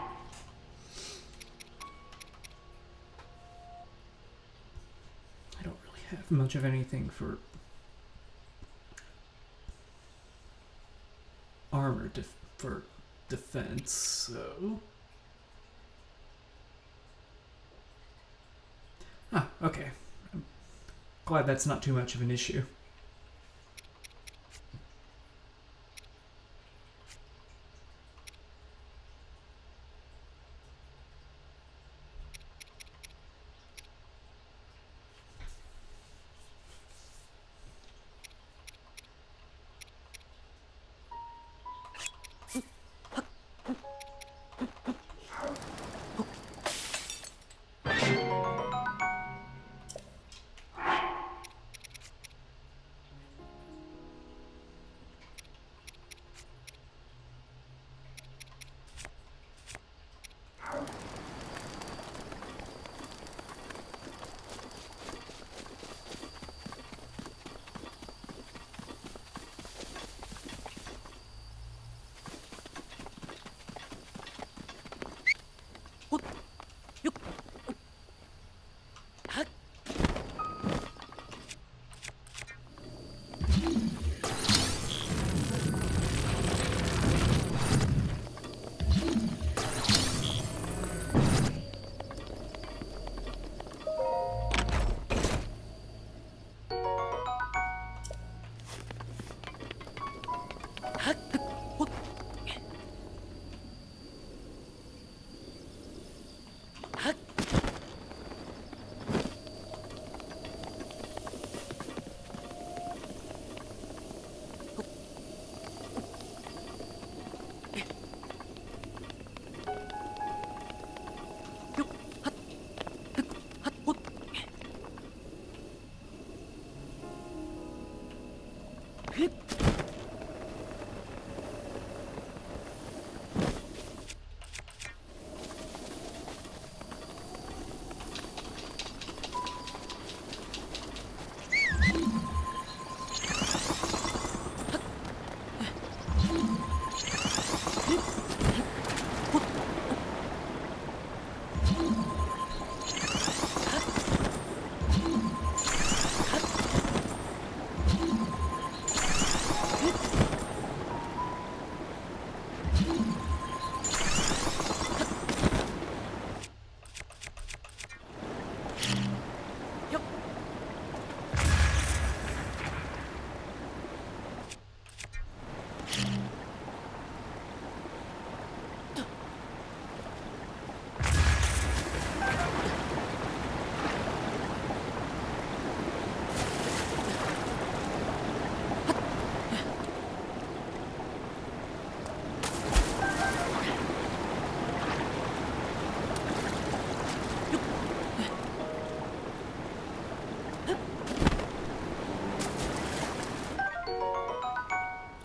A: don't really have much of anything for armor for defense, so... Ah, okay. I'm glad that's not too much of an issue.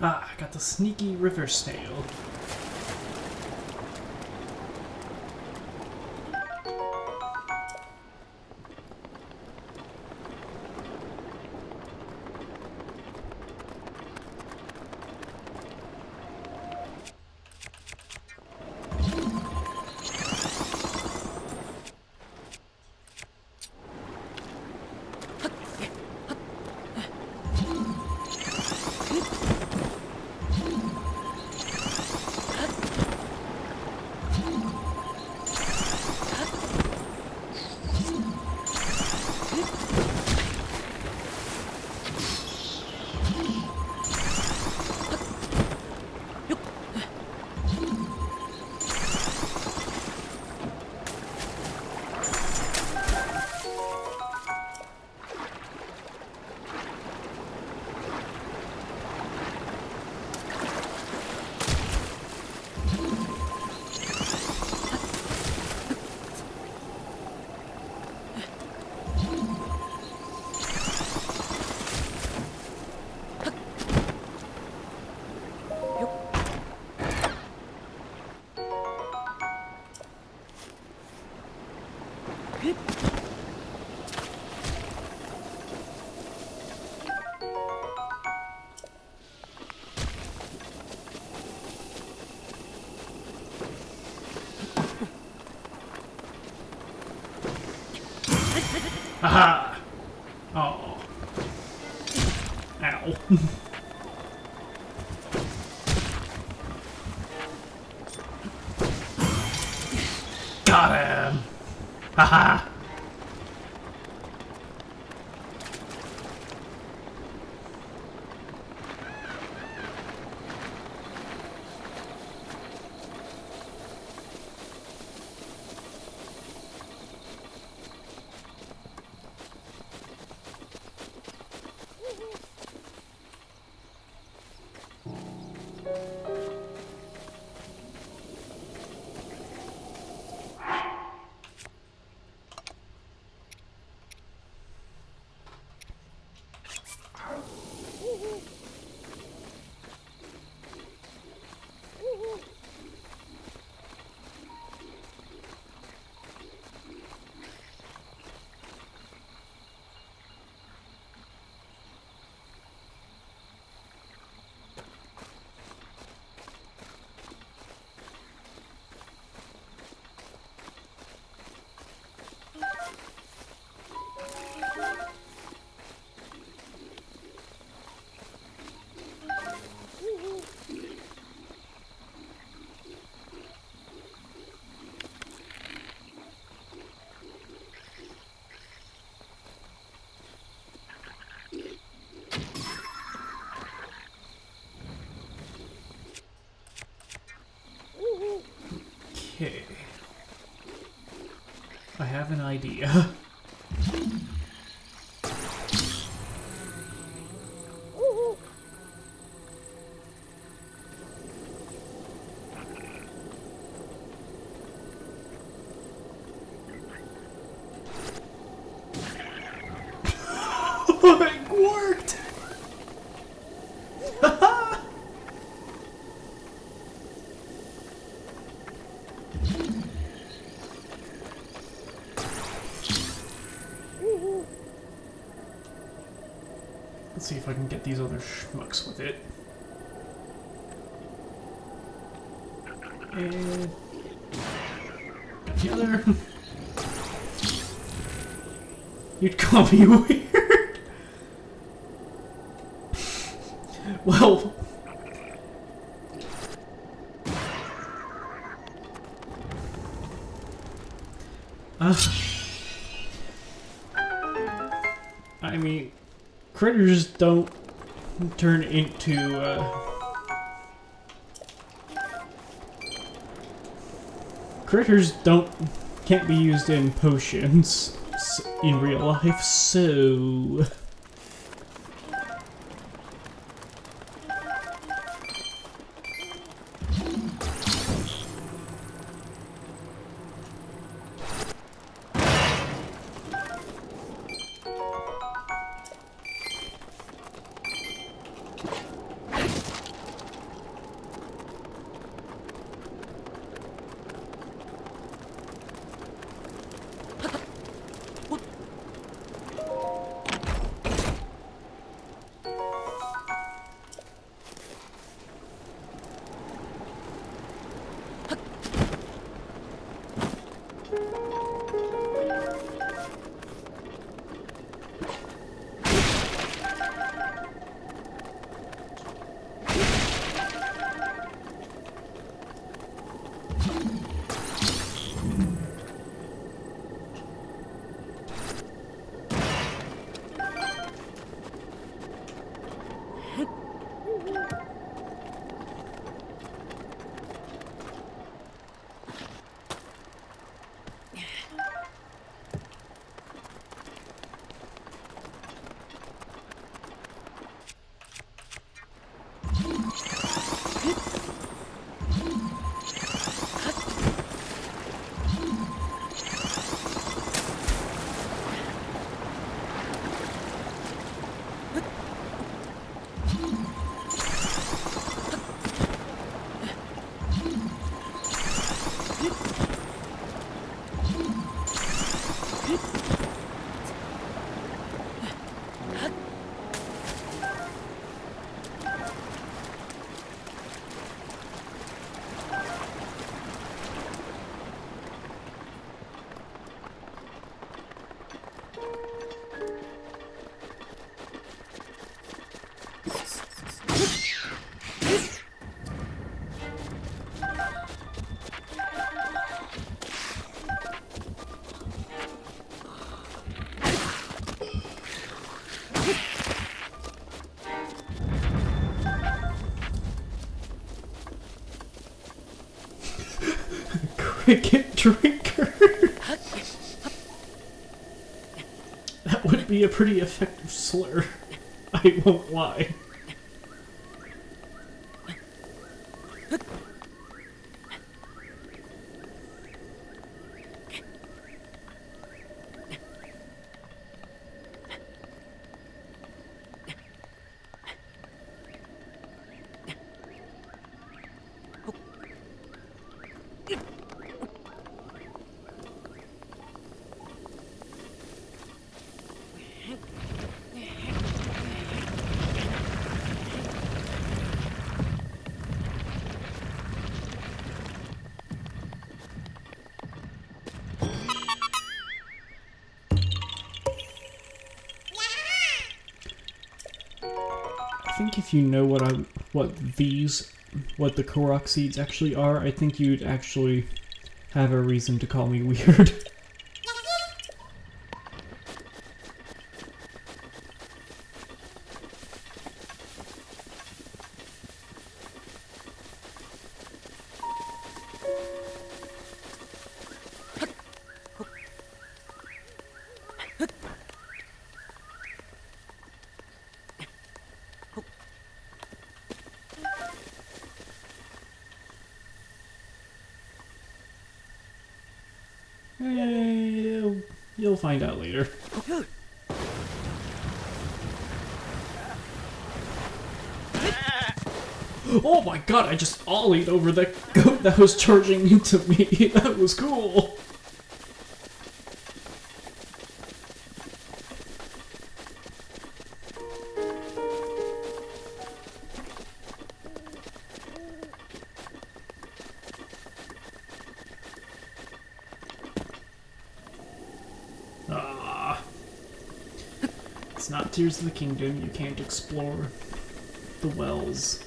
A: Ah, I got the sneaky river snail. Aha! Oh. Ow. Got him! Haha! Okay. I have an idea. It worked! Let's see if I can get these other schmucks with it. And the other. You'd call me weird. Well. I mean, critters don't turn into, can't be used in potions in real life, so... Cricket drinker. That would be a pretty effective slur. I won't lie. I think if you know what the Korok seeds actually are, I think you'd actually have a reason to call me weird. You'll find out later. Oh my god, I just ollied over the goat that was charging into me. That was cool. It's not Tears of the Kingdom, you can't explore the wells.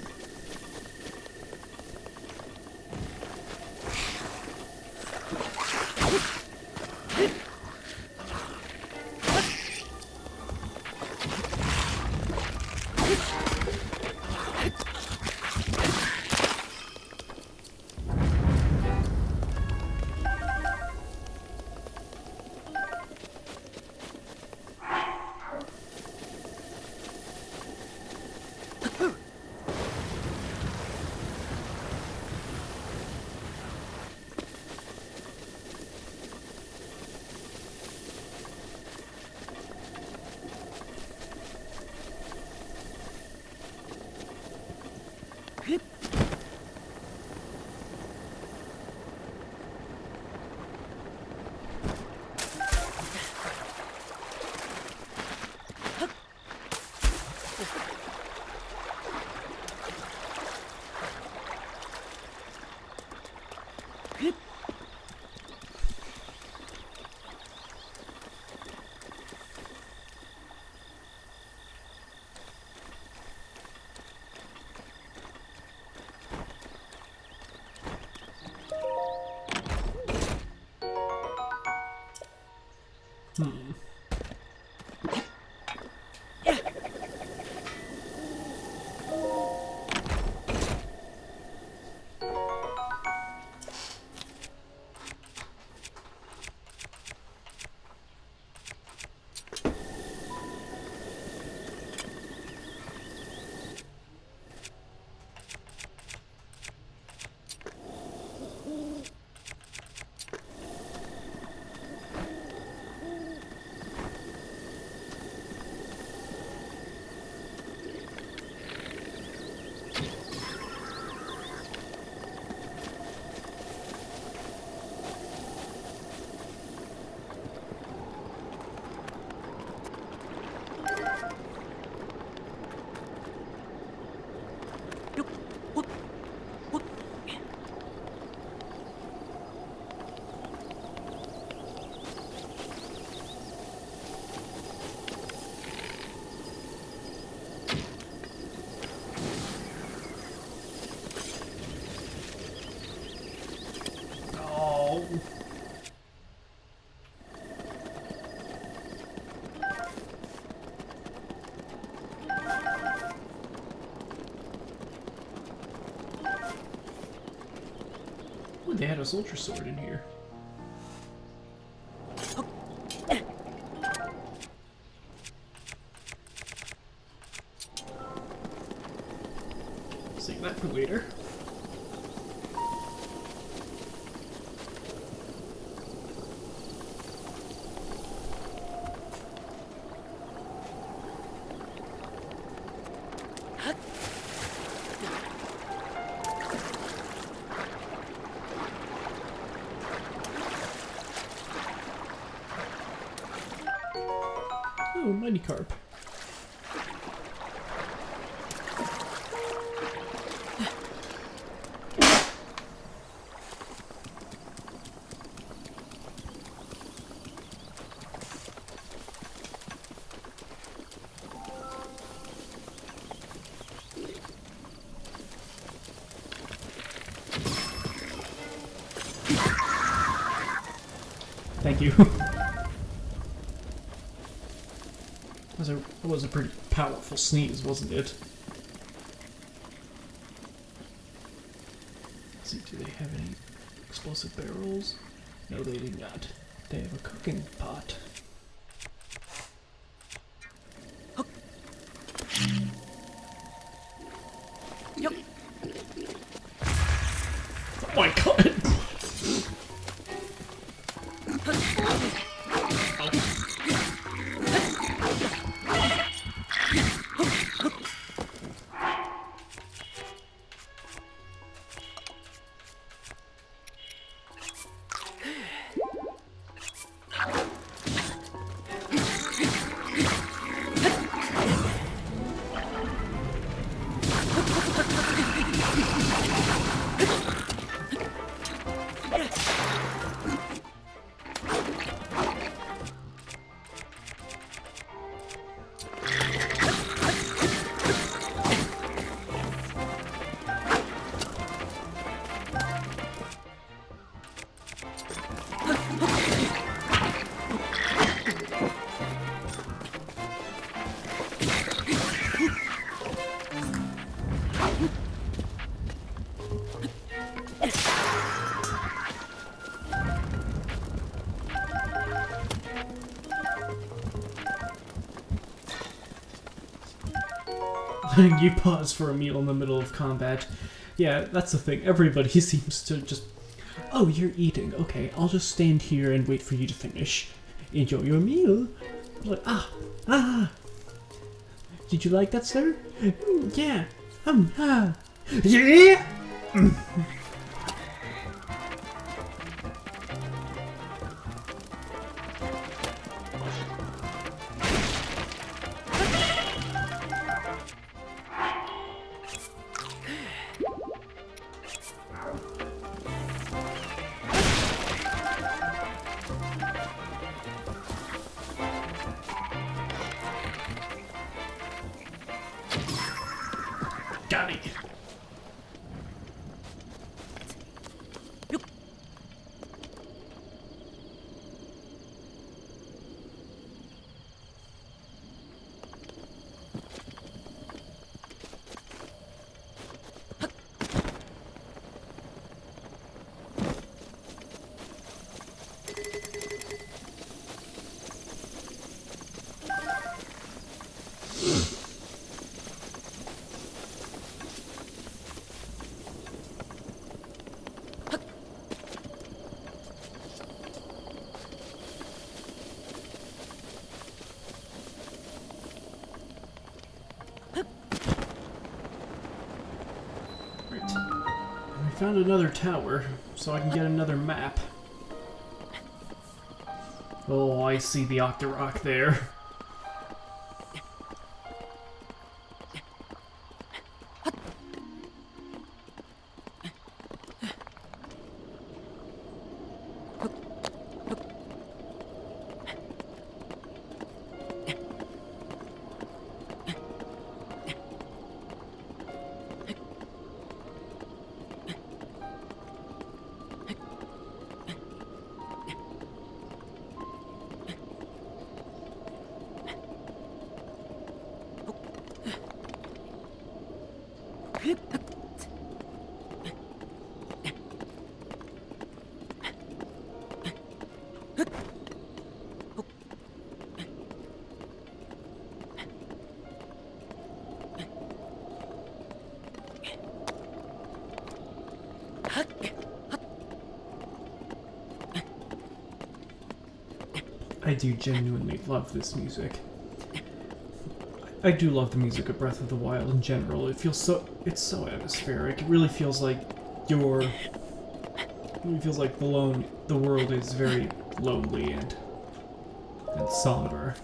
A: Ooh, they had a soldier sword in here. Save that for later. Oh, mighty carp. Thank you. That was a pretty powerful sneeze, wasn't it? Let's see, do they have any explosive barrels? No, they do not. They have a cooking pot. Oh my god! You pause for a meal in the middle of combat. Yeah, that's the thing. Everybody seems to just... Oh, you're eating. Okay, I'll just stand here and wait for you to finish. Enjoy your meal. Like, ah. Did you like that, sir? Yeah. Yeah. Got it. Found another tower, so I can get another map. Oh, I see the Octorok there. I do genuinely love this music. I do love the music of Breath of the Wild in general. It feels so... it's so atmospheric. It really feels like you're... it really feels like the world is very lonely and somber.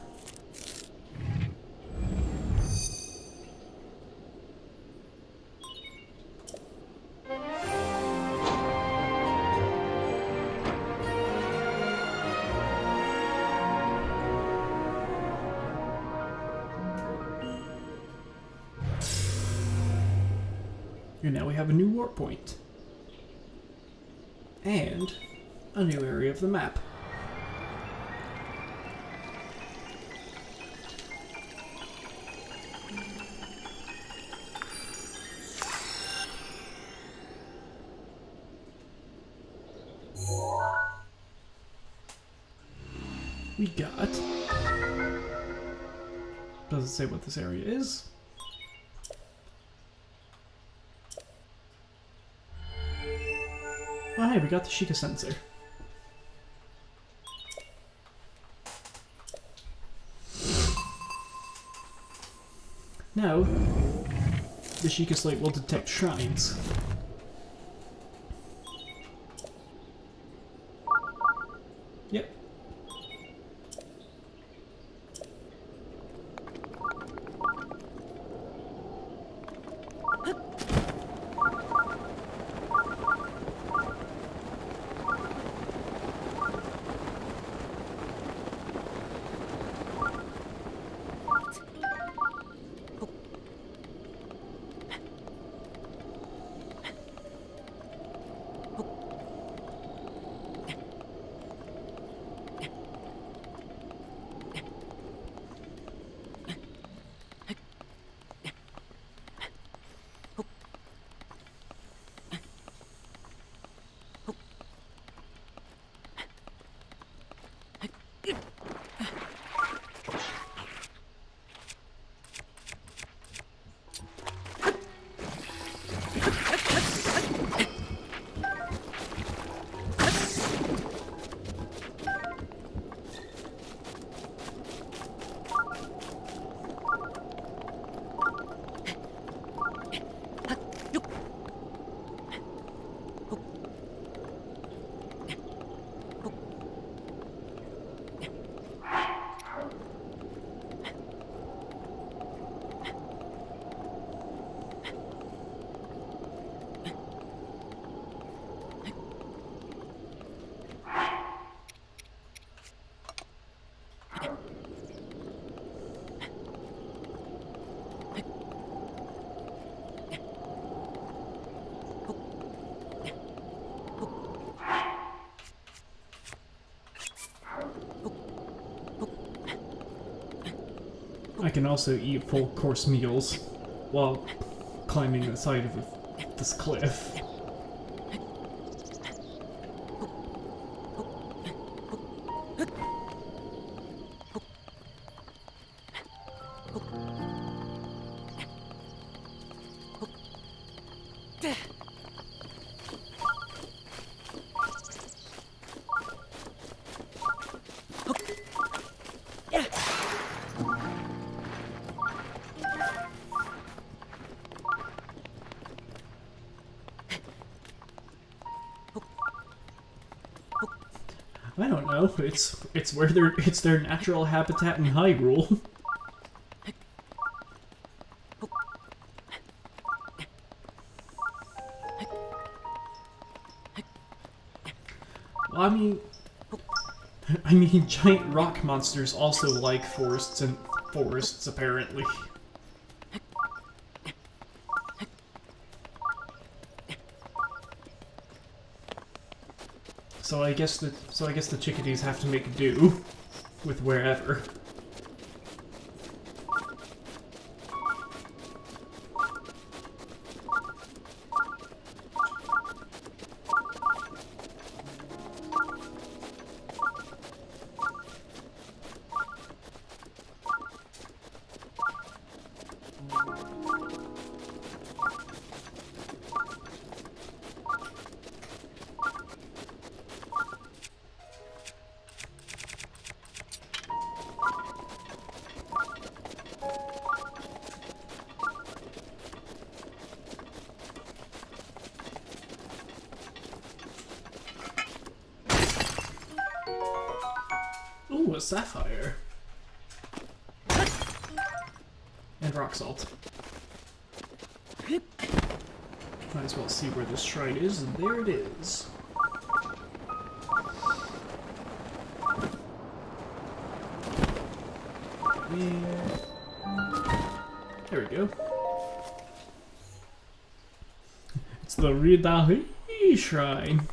A: And now we have a new warp point. And a new area of the map. We got... doesn't say what this area is. Oh hey, we got the Sheikah sensor. Now, the Sheikah slate will detect shrines. Yep. I can also eat full course meals while climbing the side of this cliff. don't know. It's where it's their natural habitat in Hyrule. Well, I mean, giant rock monsters also like forests apparently. So I guess the chickadees have to make do with wherever. Ooh, a sapphire. And rock salt. Might as well see where this shrine is, and there it is. There we go. It's the Ridahi shrine.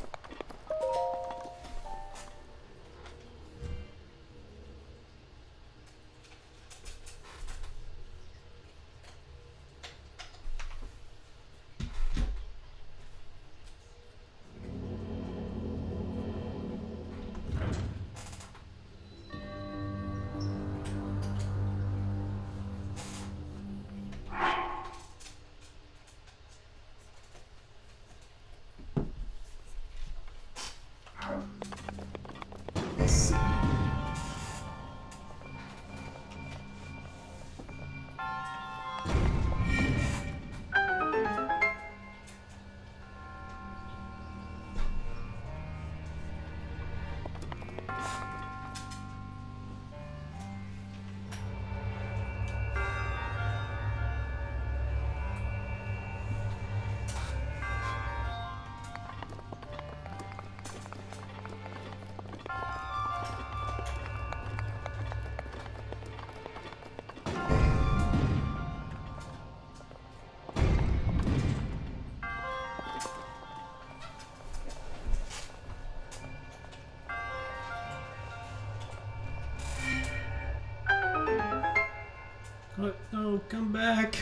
A: What? No, come back.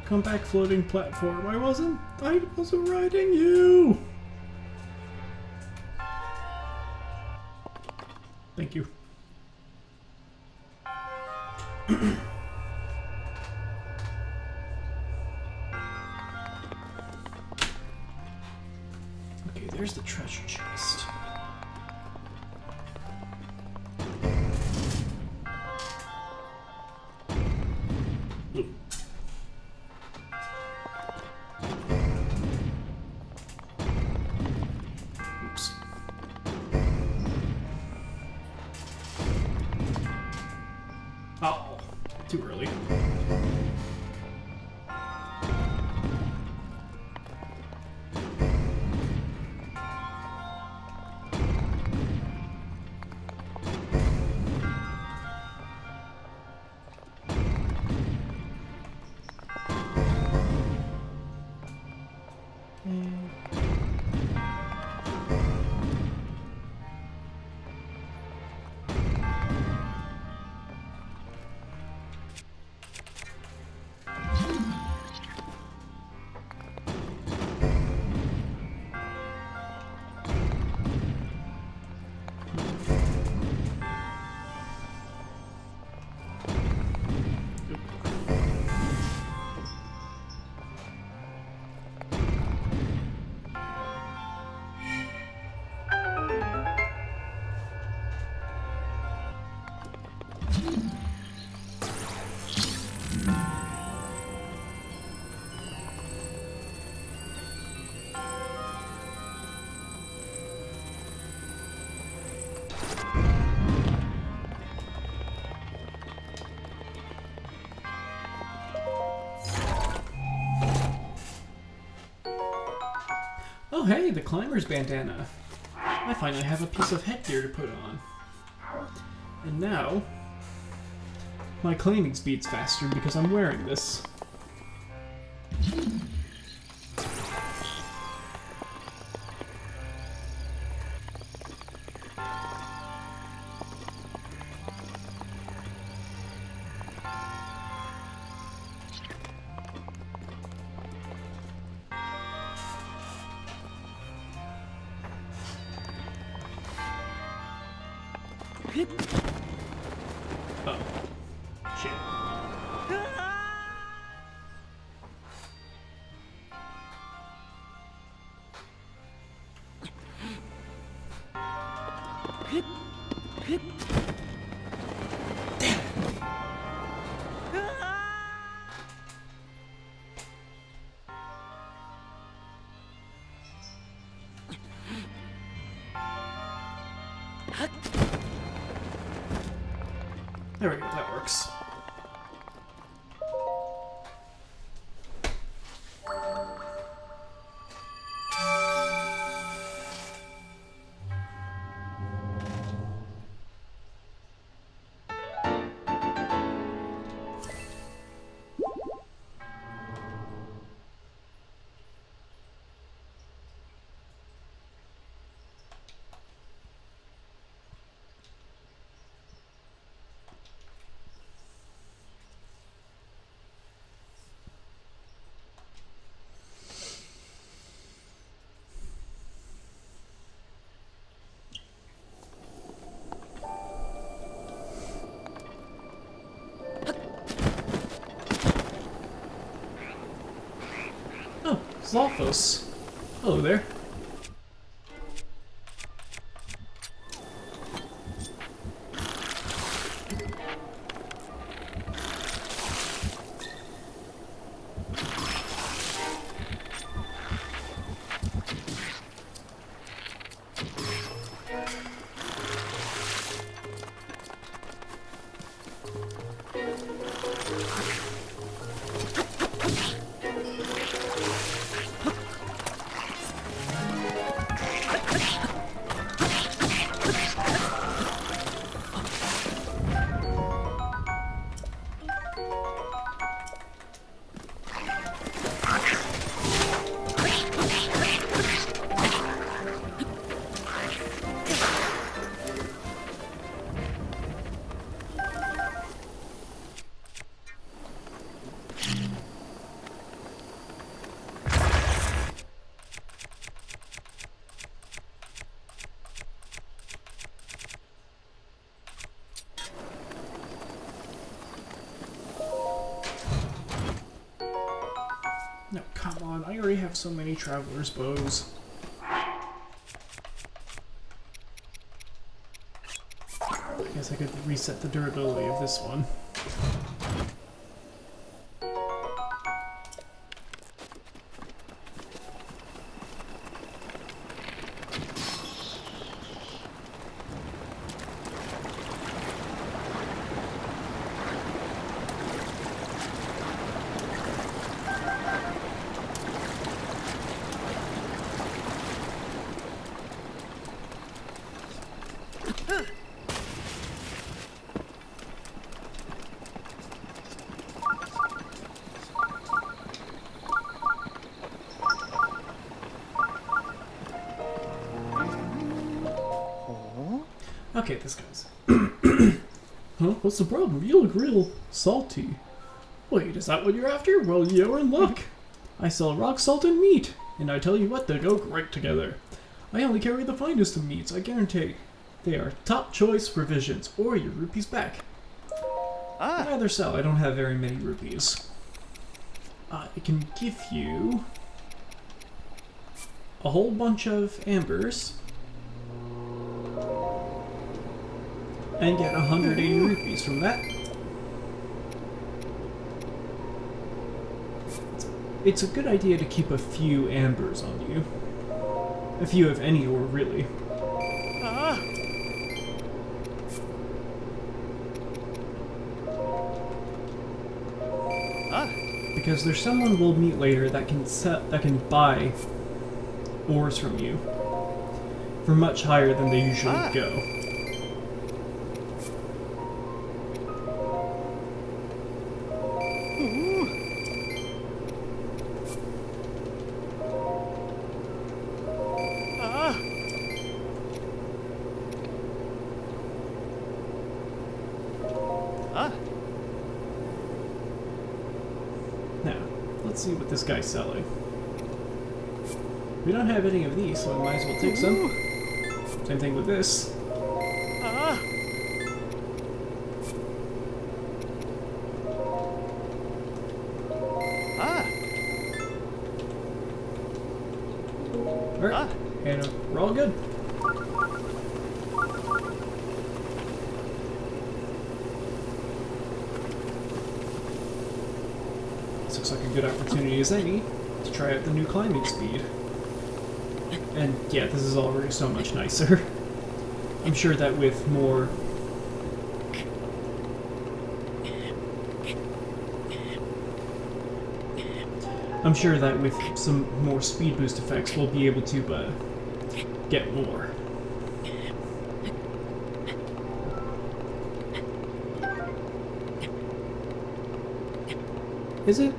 A: Come back, floating platform. I wasn't riding you. Thank you. Okay, there's the treasure chest. Oops. Oh, too early. Oh hey, the climber's bandana. I finally have a piece of headgear to put on. And now, my claiming speed's faster because I'm wearing this. Oh. Shit. There we go, that works. Oh, Zalphos. Hello there. No, come on, I already have so many traveler's bows. I guess I could reset the durability of this one. Okay, this guy's. Huh? What's the problem? You look real salty. Wait, is that what you're after? Well, you're in luck. I sell rock salt and meat, and I tell you what, they go great together. I only carry the finest of meats, I guarantee. They are top choice provisions, or your rupees back. Either sell, I don't have very many rupees. I can give you a whole bunch of ambers and get 180 rupees from that. It's a good idea to keep a few ambers on you. If you have any ore, really. Because there's someone we'll meet later that can buy ores from you for much higher than they usually go. Now, let's see what this guy's selling. We don't have any of these, so we might as well take some. Same thing with this. Alright, and we're all good. This looks like a good opportunity as any to try out the new climbing speed. And yeah, this is already so much nicer. I'm sure that with more... I'm sure that with some more speed boost effects, we'll be able to get more. Is it?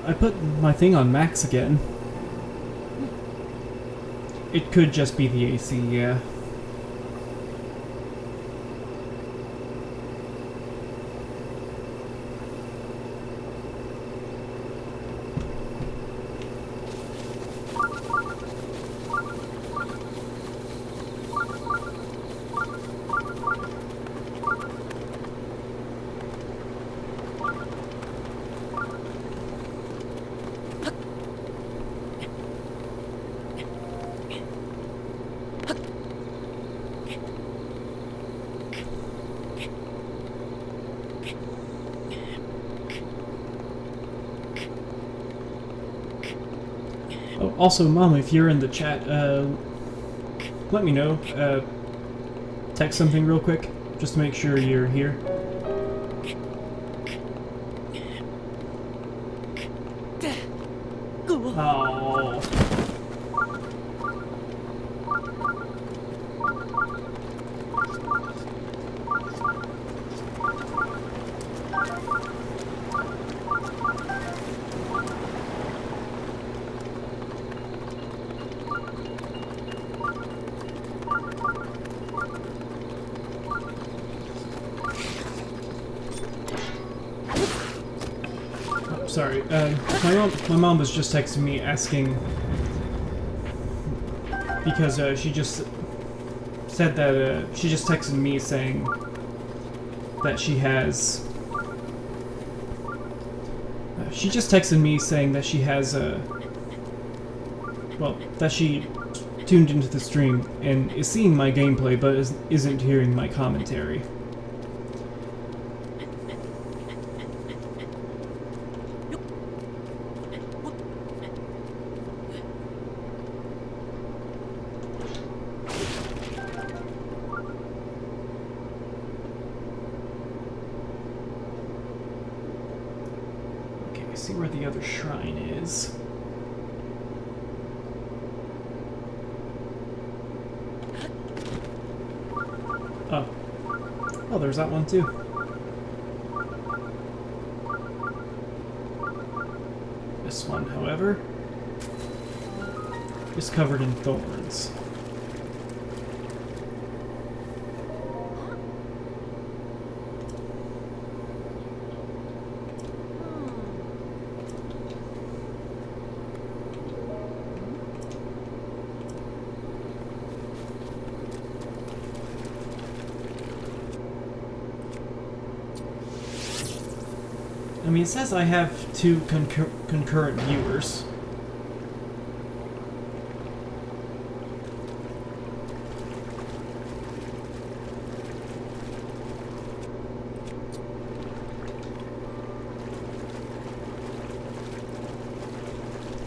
A: I put my thing on max again. It could just be the AC, yeah. Oh, also, Mom, if you're in the chat, let me know. Text something real quick, just to make sure you're here. Oh. Sorry, my mom was just texting me asking, because she just said that, she just texted me saying that she has, she just texted me saying that she has, well, that she tuned into the stream and is seeing my gameplay but isn't hearing my commentary. See where the other shrine is. Oh. Oh, there's that one too. This one, however, is covered in thorns. I mean, it says I have two concurrent viewers.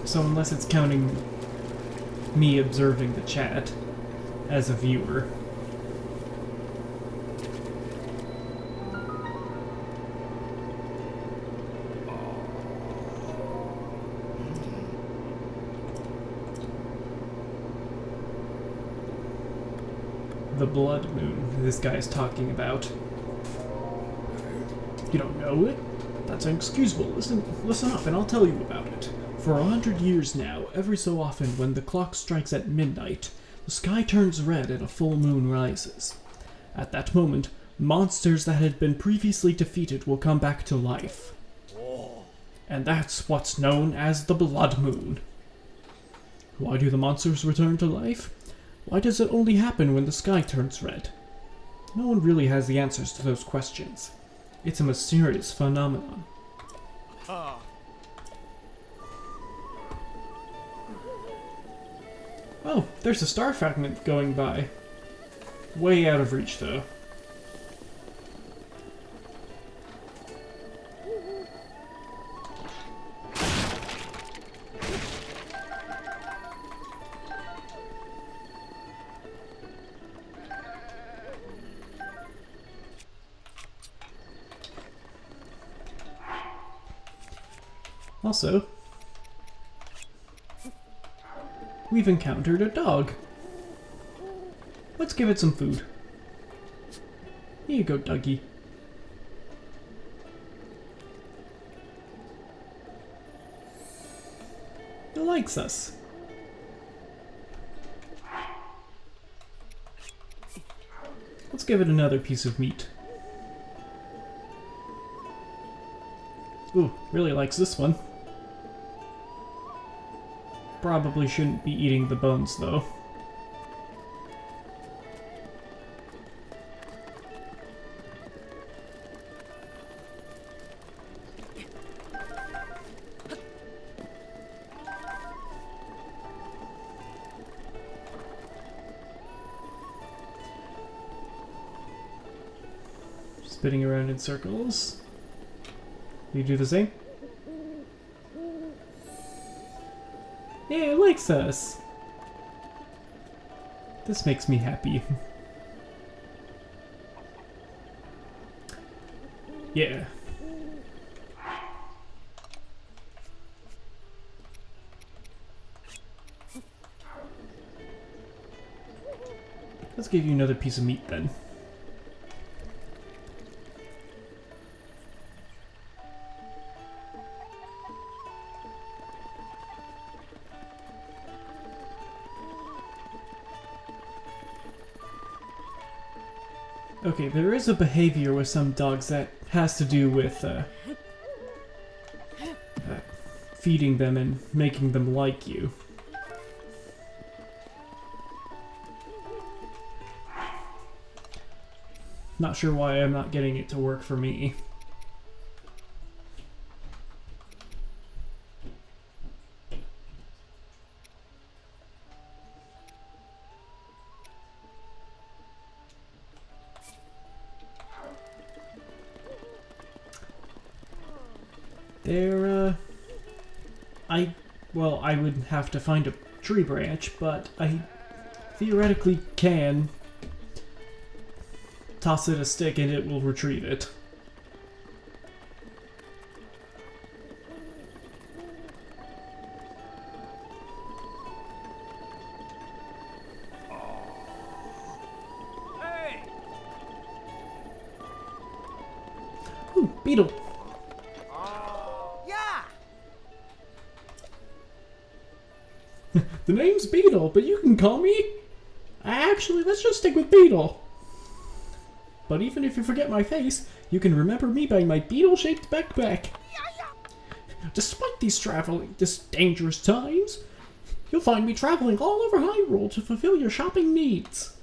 A: So unless it's counting me observing the chat as a viewer. the blood moon this guy's talking about? You don't know it? That's inexcusable. Listen up and I'll tell you about it. For 100 years now, every so often when the clock strikes at midnight, the sky turns red and a full moon rises. At that moment, monsters that had been previously defeated will come back to life. And that's what's known as the blood moon. Why do the monsters return to life? Why does it only happen when the sky turns red? No one really has the answers to those questions. It's a mysterious phenomenon. Oh, there's a star fragment going by. Way out of reach, though. Also, we've encountered a dog. Let's give it some food. Here you go, Dougie. It likes us. Let's give it another piece of meat. Ooh, really likes this one. Probably shouldn't be eating the bones, though. Spinning around in circles. You do the same? Yeah, it likes us. This makes me happy. Yeah. Let's give you another piece of meat then. Okay, there is a behavior with some dogs that has to do with feeding them and making them like you. Not sure why I'm not getting it to work for me. I would have to find a tree branch, but I theoretically can toss it a stick and it will retrieve it.
D: Hey!
A: Ooh, beetle! The name's Beetle, but you can call me... Actually, let's just stick with Beetle. But even if you forget my face, you can remember me by my beetle-shaped backpack. Despite these dangerous times, you'll find me traveling all over Hyrule to fulfill your shopping needs.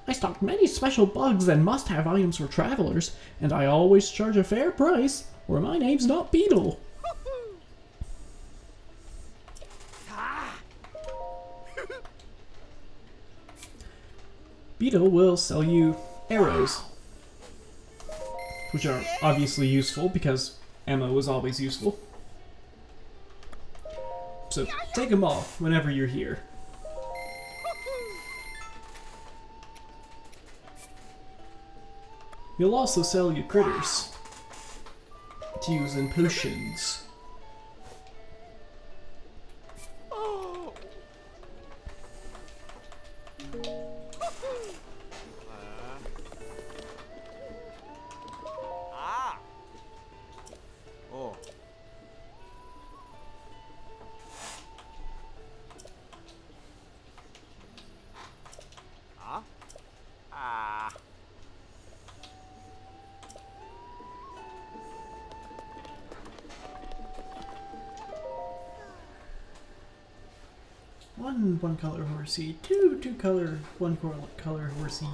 A: I stock many special bugs and must-have items for travelers, and I always charge a fair price, or my name's not Beetle. Beetle will sell you arrows, which are obviously useful because ammo is always useful. So take them all whenever you're here. He'll also sell you critters to use in potions. one color horsey, two color, one color horsey.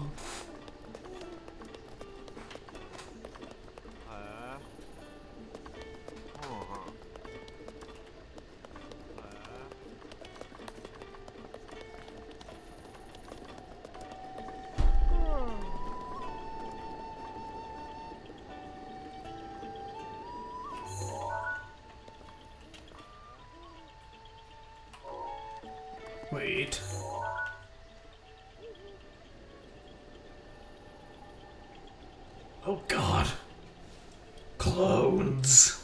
A: Wait. Oh god. Clones.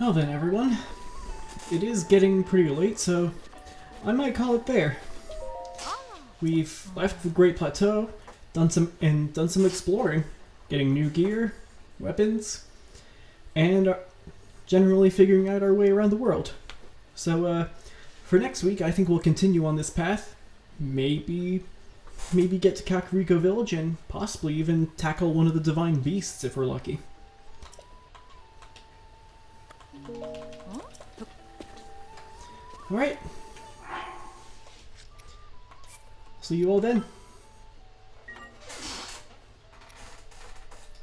A: Well then, everyone. It is getting pretty late, so I might call it there. We've left the Great Plateau, done some exploring, getting new gear, weapons, and generally figuring out our way around the world. So for next week, I think we'll continue on this path. Maybe get to Kakariko Village and possibly even tackle one of the divine beasts if we're lucky. Alright. See you all then.